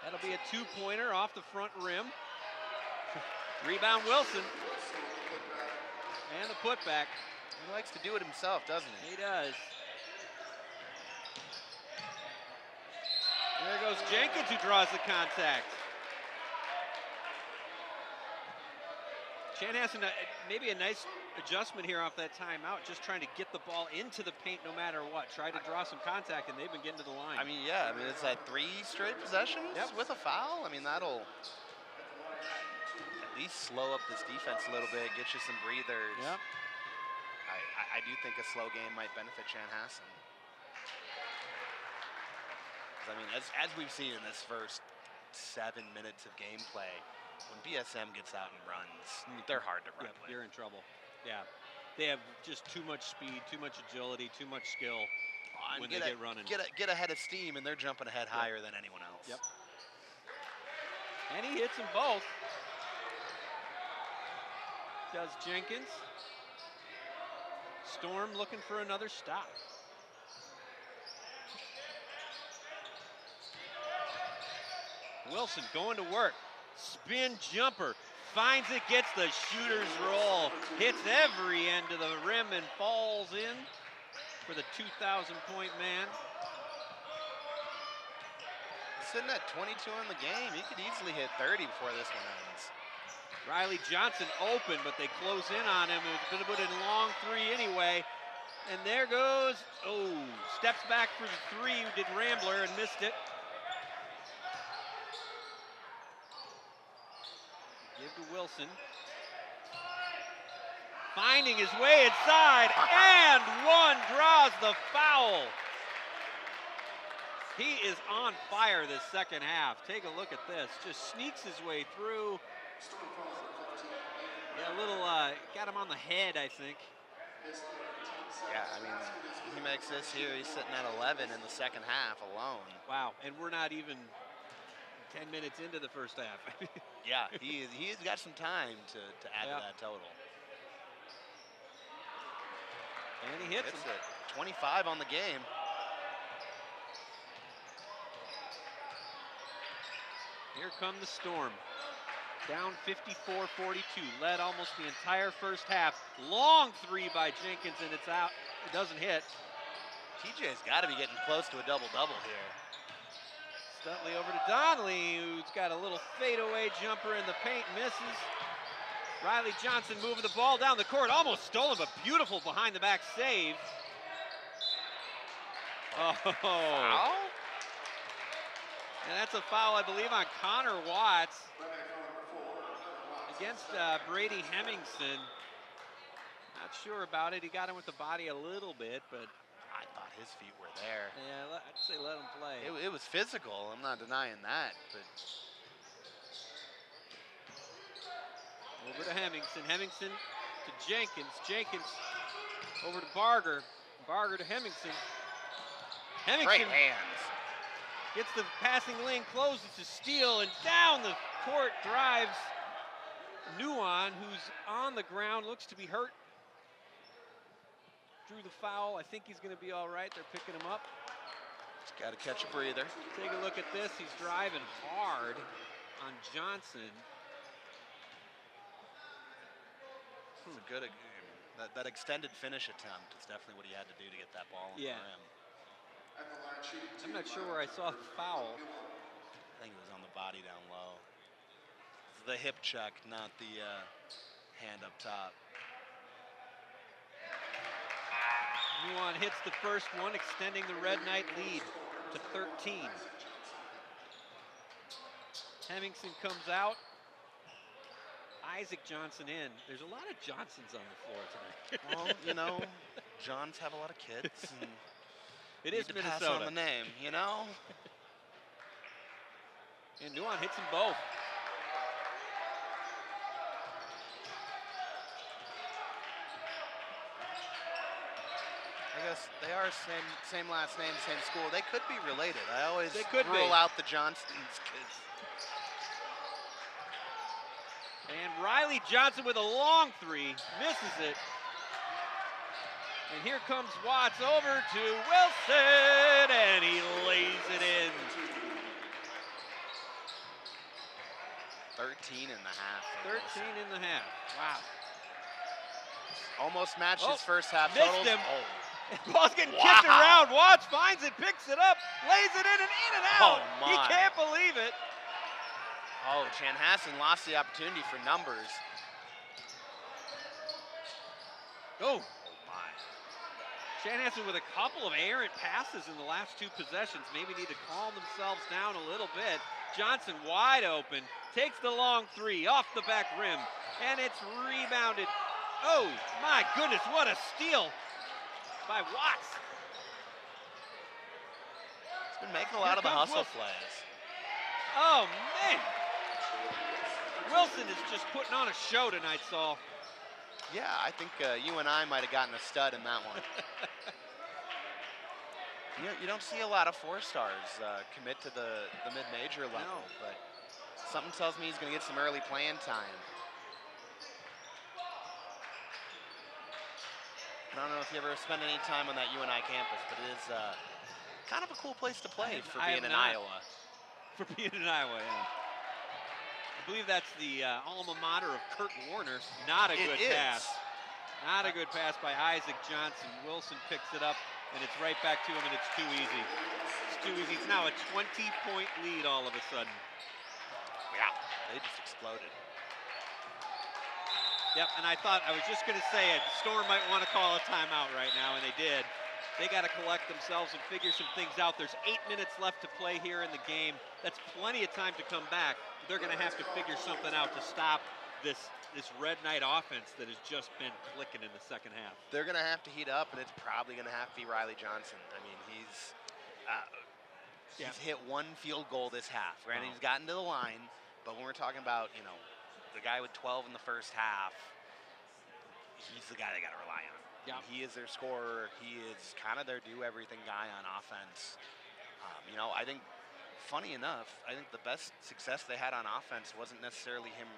That'll be a 2-pointer off the front rim. Rebound Wilson. And the putback. He likes to do it himself, doesn't he? He does. There goes Jenkins, who draws the contact. Chanhassen, maybe a nice adjustment here off that timeout, just trying to get the ball into the paint no matter what. Try to draw some contact, and they've been getting to the line. I mean, yeah, I mean, it's that 3 straight possessions with a foul. I mean, that'll at least slow up this defense a little bit, get you some breathers. Yep. I do think a slow game might benefit Chanhassen. I mean, as we've seen in this first 7 minutes of gameplay, when BSM gets out and runs, they're hard to run with. You're in trouble. Yeah. They have just too much speed, too much agility, too much skill when they get running. Get ahead of steam, and they're jumping ahead higher than anyone else. Yep. And he hits them both. Does Jenkins. Storm looking for another stop. Wilson going to work. Spin jumper. Finds it, gets the shooter's roll. Hits every end of the rim and falls in for the 2,000-point man. Sitting at 22 in the game. He could easily hit 30 before this one ends. Riley Johnson open, but they close in on him. It was going to put in long three anyway. And there goes, steps back for the three, did Rambler and missed it. Give to Wilson. Finding his way inside, and one draws the foul. He is on fire this second half. Take a look at this. Just sneaks his way through. Yeah, a little, got him on the head, I think. Yeah, I mean, he makes this here. He's sitting at 11 in the second half alone. Wow, and we're not even 10 minutes into the first half. Yeah, he's got some time to add to that total. And he hits it. 25 on the game. Here come the Storm. Down 54-42, led almost the entire first half. Long three by Jenkins, and it's out. It doesn't hit. TJ's got to be getting close to a double-double here. Stutley over to Donnelly, who's got a little fadeaway jumper in the paint, misses. Riley Johnson moving the ball down the court, almost stolen, but beautiful behind-the-back save. Foul? And that's a foul, I believe, on Connor Watts against Brady Hemmingson. Not sure about it. He got him with the body a little bit, but I thought his feet were there. Yeah, I'd say let him play. It was physical. I'm not denying that, but over to Hemmingson. Hemmingson to Jenkins. Jenkins over to Barger. Barger to Hemmingson. Hemmingson great hands. Gets the passing lane, closes to steal, and down the court drives Nuon, who's on the ground, looks to be hurt. Drew the foul. I think he's going to be all right. They're picking him up. Just got to catch a breather. Take a look at this. He's driving hard on Johnson. It's a good, that extended finish attempt is definitely what he had to do to get that ball on the rim. I'm not sure where I saw the foul. I think it was on the body down low. It's the hip check, not the hand up top. Nuon hits the first one, extending the Red Knight lead to 13. Hemmingson comes out. Isaac Johnson in. There's a lot of Johnsons on the floor tonight. Well, you know, Johns have a lot of kids. And it is to Minnesota. pass on the name, you know? And Nuon hits them both. I guess they are same last name, same school. They could be related. I always rule out the Johnston's kids. And Riley Johnson with a long three, misses it. And here comes Watts over to Wilson, and he lays it in. 13 and a half. 13 and a half. Wow. Almost matched his first half missed totals. him. Oh. Ball's getting kicked around. Watts finds it, picks it up, lays it in and out. Oh, He my. can't believe it. Oh, Chanhassen lost the opportunity for numbers. Oh. My. Chanhassen with a couple of errant passes in the last two possessions. Maybe need to calm themselves down a little bit. Johnson wide open, takes the long three off the back rim, and it's rebounded. Oh, my goodness, what a steal by Watts. He's been making a lot of the hustle plays. Oh, man. Wilson is just putting on a show tonight, Saul. Yeah, I think you and I might have gotten a stud in that one. You don't see a lot of four-stars commit to the mid-major level, but something tells me he's going to get some early playing time. I don't know if you ever spent any time on that UNI campus, but it is kind of a cool place to play for being in Iowa. For being in Iowa, yeah. I believe that's the alma mater of Kurt Warner. Not a good pass. Not a good pass by Isaac Johnson. Wilson picks it up, and it's right back to him, and it's too easy. It's too easy. It's now a 20-point lead all of a sudden. Yeah, they just exploded. Yep, and I was just going to say it. Storm might want to call a timeout right now, and they did. They got to collect themselves and figure some things out. There's 8 minutes left to play here in the game. That's plenty of time to come back. They're going to have to figure something out to stop this Red Knight offense that has just been clicking in the second half. They're going to have to heat up, and it's probably going to have to be Riley Johnson. I mean, he's hit 1 field goal this half. Granted, he's gotten to the line, but when we're talking about, you know, the guy with 12 in the first half, he's the guy they got to rely on. Yeah. He is their scorer. He is kind of their do-everything guy on offense. You know, I think, funny enough, I think the best success they had on offense wasn't necessarily him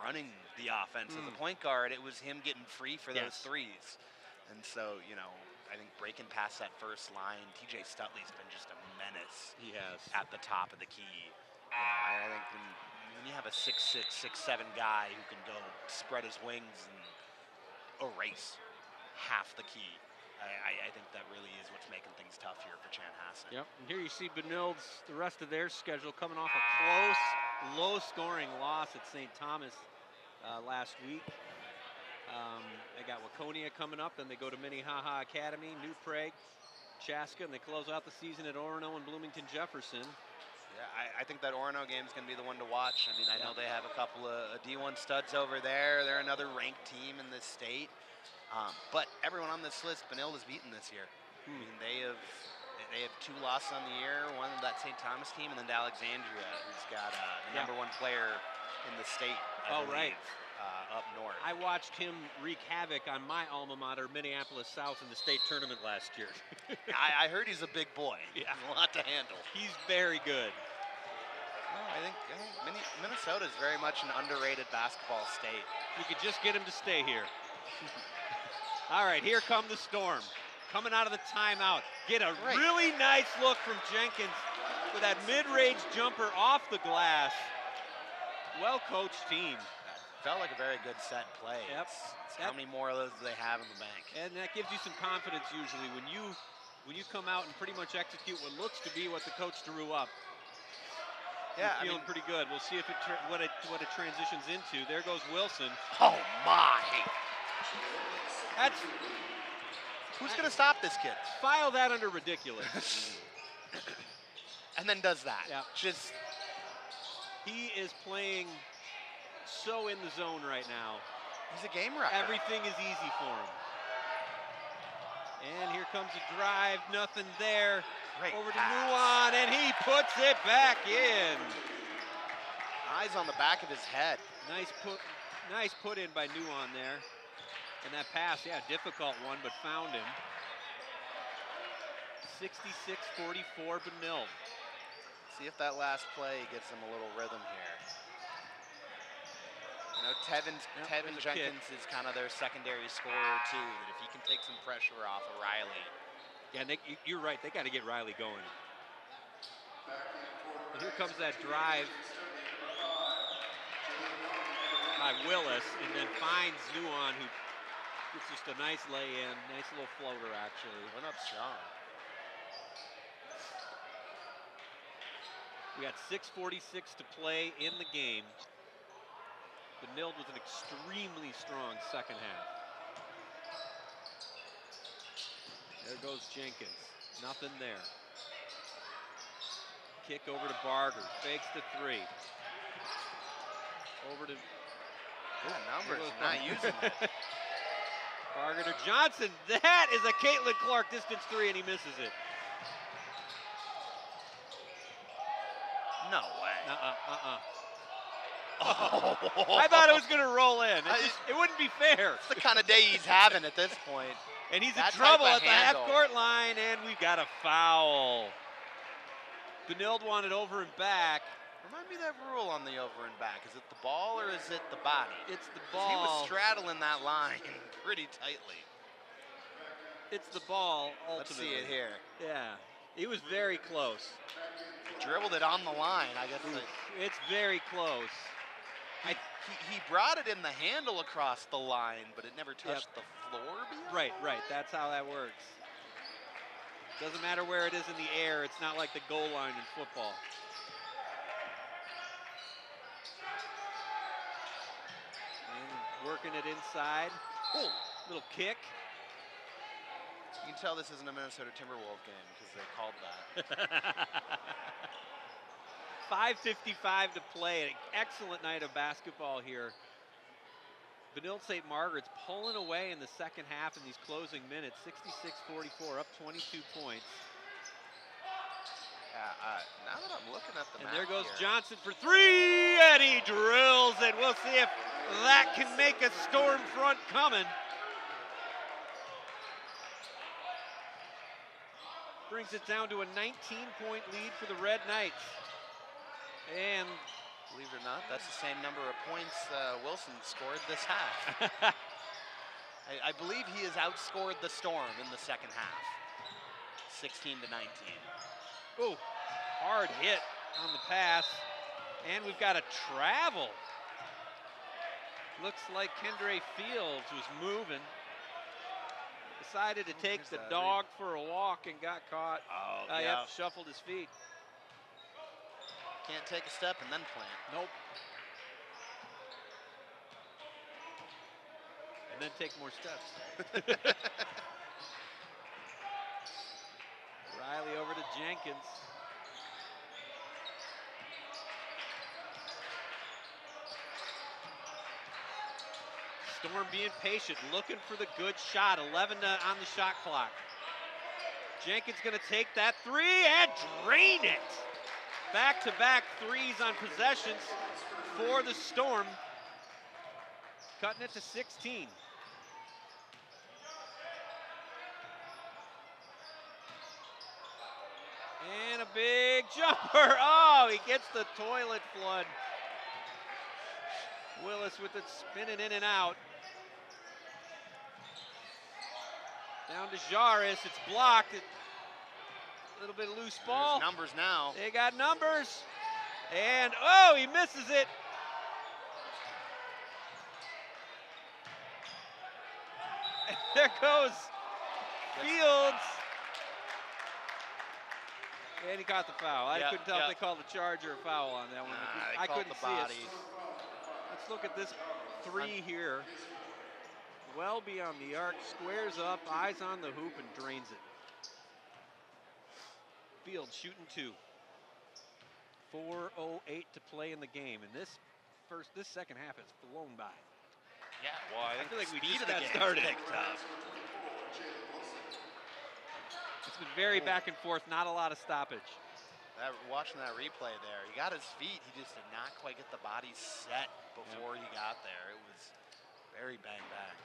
running the offense as a point guard. It was him getting free for those threes. And so, you know, I think breaking past that first line, TJ Stutley's been just a menace. He has. At the top of the key. You know, I think when you have a 6'6", 6'7" guy who can go spread his wings and erase half the key, I think that really is what's making things tough here for Chanhassen. Yep, and here you see Benilde's, the rest of their schedule coming off a close, low-scoring loss at St. Thomas last week. They got Waconia coming up, then they go to Minnehaha Academy, New Prague, Chaska, and they close out the season at Orono and Bloomington Jefferson. Yeah, I think that Orono game is going to be the one to watch. I mean, I know they have a couple of D1 studs over there. They're another ranked team in this state. But everyone on this list, Benilde has beaten this year. I mean, they have 2 losses on the year, one of that St. Thomas team, and then Alexandria, who's got the number 1 player in the state, I believe, up north. I watched him wreak havoc on my alma mater, Minneapolis South, in the state tournament last year. I heard he's a big boy. Yeah. He's a lot to handle. He's very good. No, I think Minnesota is very much an underrated basketball state. We could just get him to stay here. All right, here come the Storm. Coming out of the timeout. Get a really nice look from Jenkins with that mid-range jumper off the glass. Well-coached team. Felt like a very good set play. Yep. How many more of those do they have in the bank? And that gives you some confidence usually when you come out and pretty much execute what looks to be what the coach drew up. Yeah, feeling pretty good. We'll see if what it transitions into. There goes Wilson. Oh my! That's who's going to stop this kid? File that under ridiculous. And then does that. Yeah. Just he is playing so in the zone right now. He's a game wrecker. Everything is easy for him. And here comes a drive, nothing there. Great over to pass. Nuon, and he puts it back in. Eyes on the back of his head. Nice put in by Nuon there. And that pass, difficult one, but found him. 66-44 Benilde. See if that last play gets him a little rhythm here. You know, Tevin Jenkins is kind of their secondary scorer too, that if he can take some pressure off of Riley. Yeah, Nick, you're right. They got to get Riley going. And here comes that drive by Willis, and then finds Nuon, who gets just a nice lay-in, nice little floater, actually. Went up strong. We got 6:46 to play in the game. Benilde with an extremely strong second half. There goes Jenkins. Nothing there. Kick over to Barger. Fakes the 3. Over to... numbers, not using it. Barger to Johnson. That is a Caitlin Clark distance 3, and he misses it. No way. I thought it was going to roll in. It wouldn't be fair. It's the kind of day he's having at this point. And he's in trouble at the half-court line, and we got a foul. Benilde wanted over and back. Remind me of that rule on the over and back. Is it the ball or is it the body? It's the ball. He was straddling that line pretty tightly. It's the ball, ultimately. Let's see it here. Yeah. He was very close. Dribbled it on the line. I guess It's very close. he brought it in the handle across the line, but it never touched the floor beyond? Right. That's how that works. Doesn't matter where it is in the air. It's not like the goal line in football. And working it inside. Oh, little kick. You can tell this isn't a Minnesota Timberwolves game because they called that. 5:55 to play. An excellent night of basketball here. Benilde-St. Margaret's pulling away in the second half in these closing minutes. 66-44, up 22 points. Now that I'm looking at the map And there goes here, Johnson for three, and he drills it. We'll see if that can make a storm front coming. Brings it down to a 19-point lead for the Red Knights. And believe it or not, that's the same number of points Wilson scored this half. I believe he has outscored the Storm in the second half, 16-19. Oh, hard hit on the pass. And we've got a travel. Looks like Kendre Fields was moving. Decided to take the dog for a walk and got caught. Oh, yeah. Yep, shuffled his feet. Can't take a step and then plant. Nope. And then take more steps. Riley over to Jenkins. Storm being patient, looking for the good shot. 11 on the shot clock. Jenkins gonna take that three and drain it. Back-to-back threes on possessions for the Storm. Cutting it to 16. And a big jumper. Oh, he gets the toilet flood. Willis with it spinning in and out. Down to Jaris. It's blocked. A little bit of loose ball. There's numbers now. They got numbers. And, oh, he misses it. And there goes Fields. And he caught the foul. I couldn't tell if they called the charge or a foul on that one. I couldn't see it. Let's look at this three here. Well beyond the arc, squares up, eyes on the hoop, and drains it. Fields shooting two. 4:08 to play in the game, and this second half has flown by. Yeah, well, I feel like we speed just of the got game started. picked up. It's been very back and forth, not a lot of stoppage. Watching that replay there, he got his feet. He just did not quite get the body set before he got there. It was very bang bang.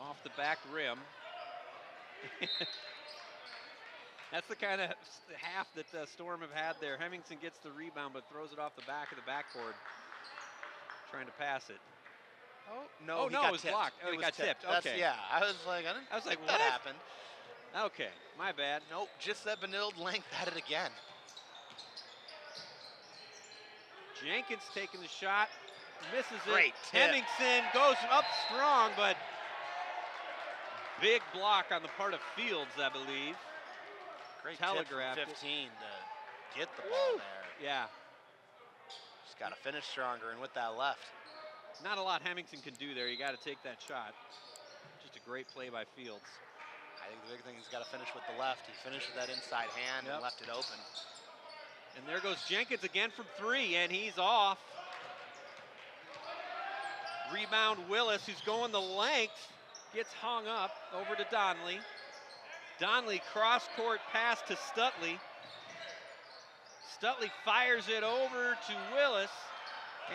Off the back rim. That's the kind of half that Storm have had there. Hemmingson gets the rebound, but throws it off the back of the backboard. Trying to pass it. Oh, no, it was blocked. Oh, he got tipped. Okay. Yeah, I was like, I didn't think what? that happened. Okay, my bad. Nope, just that Benilde length at it again. Jenkins taking the shot, misses it. Great tip. Hemmingson goes up strong, but big block on the part of Fields, I believe. Great Telegraphed tip it. from 15 to get the ball there. Yeah. Just got to finish stronger, and with that left. Not a lot Hemmingson can do there. You got to take that shot. Just a great play by Fields. I think the big thing, he's got to finish with the left. He finished with that inside hand and left it open. And there goes Jenkins again from three, and he's off. Rebound Willis, who's going the length, gets hung up over to Donnelly. Donnelly cross-court pass to Stutley. Stutley fires it over to Willis,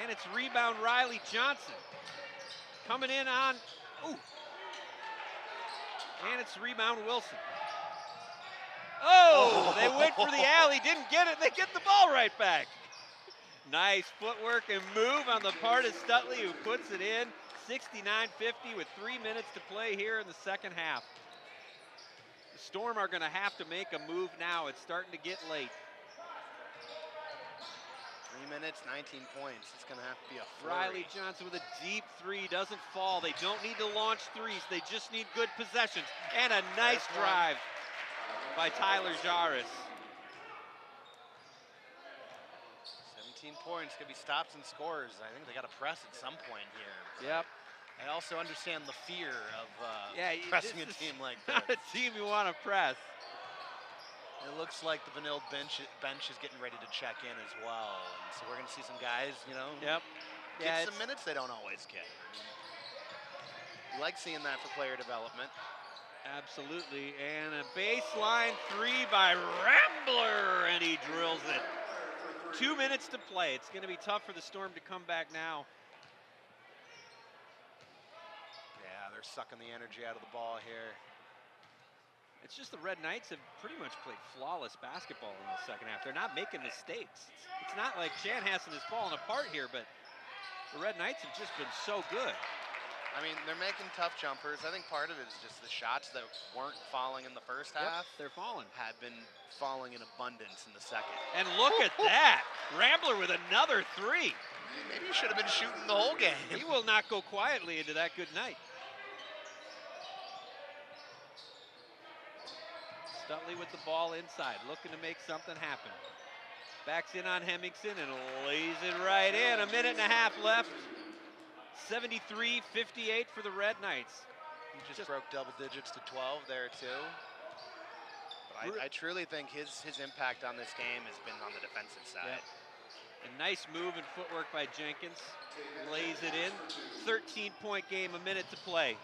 and it's rebound Riley Johnson. Coming in on, and it's rebound Wilson. Oh, they went for the alley, didn't get it, they get the ball right back. Nice footwork and move on the part of Stutley, who puts it in. 69-50 with 3 minutes to play here in the second half. The Storm are going to have to make a move now. It's starting to get late. 3 minutes, 19 points. It's going to have to be a flurry. Riley Johnson with a deep three, doesn't fall. They don't need to launch threes. They just need good possessions. And a nice drive by Tyler Jarvis. 17 points, could be stops and scores. I think they got to press at some point here. Yep. I also understand the fear of pressing a team like this. Not a team you want to press. It looks like the Benilde bench is getting ready to check in as well. And so we're going to see some guys, get some minutes they don't always get. You like seeing that for player development. Absolutely, and a baseline three by Rambler, and he drills it. 2 minutes to play. It's going to be tough for the Storm to come back now. Yeah, they're sucking the energy out of the ball here. It's just the Red Knights have pretty much played flawless basketball in the second half. They're not making mistakes. It's not like Chanhassen is falling apart here, but the Red Knights have just been so good. I mean, they're making tough jumpers. I think part of it is just the shots that weren't falling in the first half. They're falling. Had been falling in abundance in the second. And look at that. Rambler with another three. Maybe he should have been shooting the whole game. He will not go quietly into that good night. Stutley with the ball inside, looking to make something happen. Backs in on Hemmingson and lays it right in. A minute and a half left. 73-58 for the Red Knights. He just broke double digits to 12 there too. But I truly think his impact on this game has been on the defensive side. A nice move and footwork by Jenkins. Lays it in. 13-point game, a minute to play.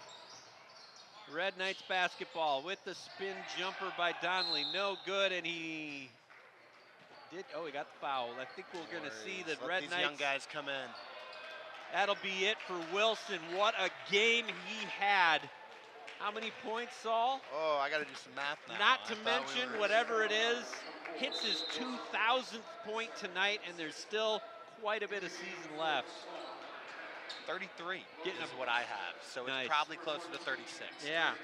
Red Knights basketball with the spin jumper by Donnelly. No good, and he got the foul. I think we're going to see the Red Knights. Young guys come in. That'll be it for Wilson. What a game he had. How many points, Saul? Oh, I got to do some math now. Not to mention, whatever it is, hits his 2,000th point tonight, and there's still quite a bit of season left. 33 is what I have, so nice. It's probably closer to 36. Yeah.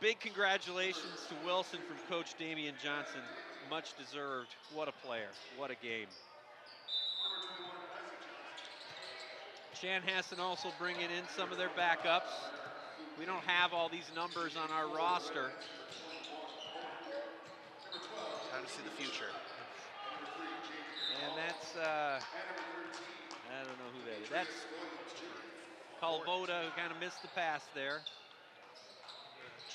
Big congratulations to Wilson from Coach Damian Johnson. Much deserved. What a player. What a game. Chanhassen also bringing in some of their backups. We don't have all these numbers on our roster. Time to see the future. And that's, I don't know who that is. That's Kalvoda, who kind of missed the pass there.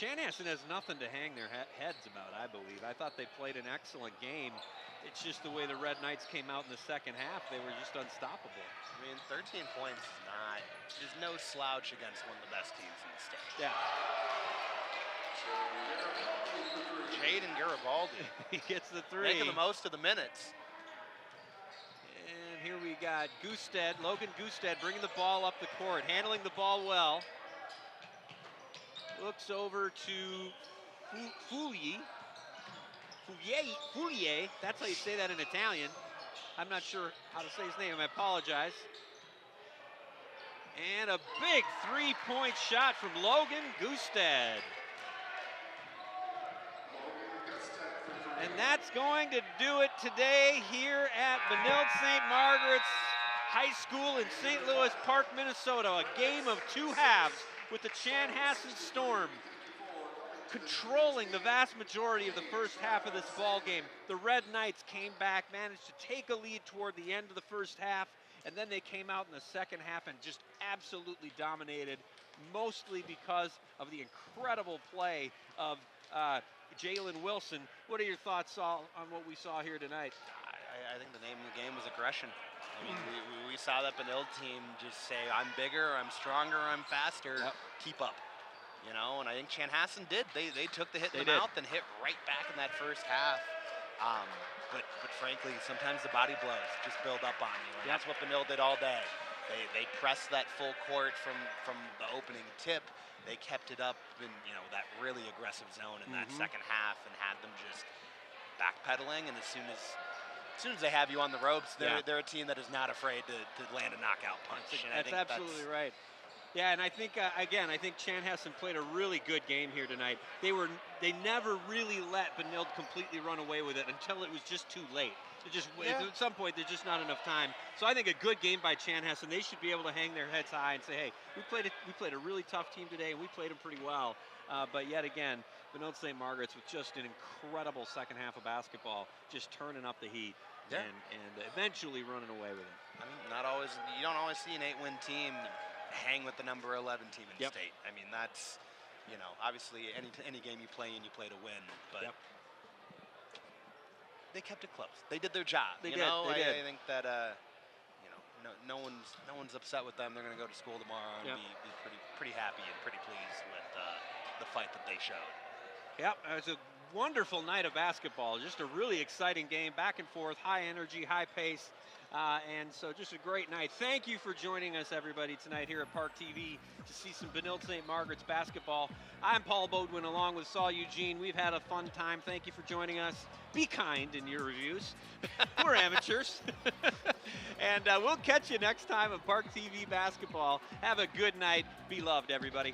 Chanhassen has nothing to hang their heads about, I believe. I thought they played an excellent game. It's just the way the Red Knights came out in the second half. They were just unstoppable. I mean, 13 points is no slouch against one of the best teams in the state. Yeah. Jaden Garibaldi. He gets the three. Making the most of the minutes. And here we got Gusted, Logan Gusted bringing the ball up the court, handling the ball well. Looks over to Foulier, that's how you say that in Italian. I'm not sure how to say his name, I apologize. And a big three-point shot from Logan Gusted. And that's going to do it today here at Benilde-St. Margaret's High School in St. Louis Park, Minnesota. A game of two halves with the Chanhassen Storm controlling the vast majority of the first half of this ball game. The Red Knights came back, managed to take a lead toward the end of the first half, and then they came out in the second half and just absolutely dominated, mostly because of the incredible play of Jalen Wilson. What are your thoughts, Saul, on what we saw here tonight? I think the name of the game was aggression. I mean, we saw that Benilde team just say, I'm bigger, I'm stronger, I'm faster, keep up. You know, and I think Chanhassen did. They took the hit in the mouth and hit right back in that first half. But frankly, sometimes the body blows just build up on you. And that's what Benilde did all day. They pressed that full court from the opening tip. They kept it up in, that really aggressive zone in that second half and had them just backpedaling. And as soon as as soon as they have you on the ropes, they're a team that is not afraid to land a knockout punch. And That's absolutely right. Yeah, and I think again, I think Chanhassen played a really good game here tonight. They never really let Benilde completely run away with it until it was just too late. At some point, there's just not enough time. So I think a good game by Chanhassen. They should be able to hang their heads high and say, hey, we played a really tough team today, and we played them pretty well. But yet again, Benilde-St. Margaret's with just an incredible second half of basketball, just turning up the heat and eventually running away with it. I mean, you don't always see an 8-win team hang with the number 11 team in the state. I mean, that's, obviously any game you play in, you play to win, but they kept it close. They did their job. They did. I think that no one's upset with them. They're going to go to school tomorrow and be pretty happy and pretty pleased with the fight that they showed. Yep, it was a wonderful night of basketball. Just a really exciting game, back and forth, high energy, high pace. And so just a great night. Thank you for joining us, everybody, tonight here at ParkTV to see some Benilde-St. Margaret's basketball. I'm Paul Bodwin along with Saul Eugene. We've had a fun time. Thank you for joining us. Be kind in your reviews. We're amateurs. And we'll catch you next time of ParkTV basketball. Have a good night. Be loved, everybody.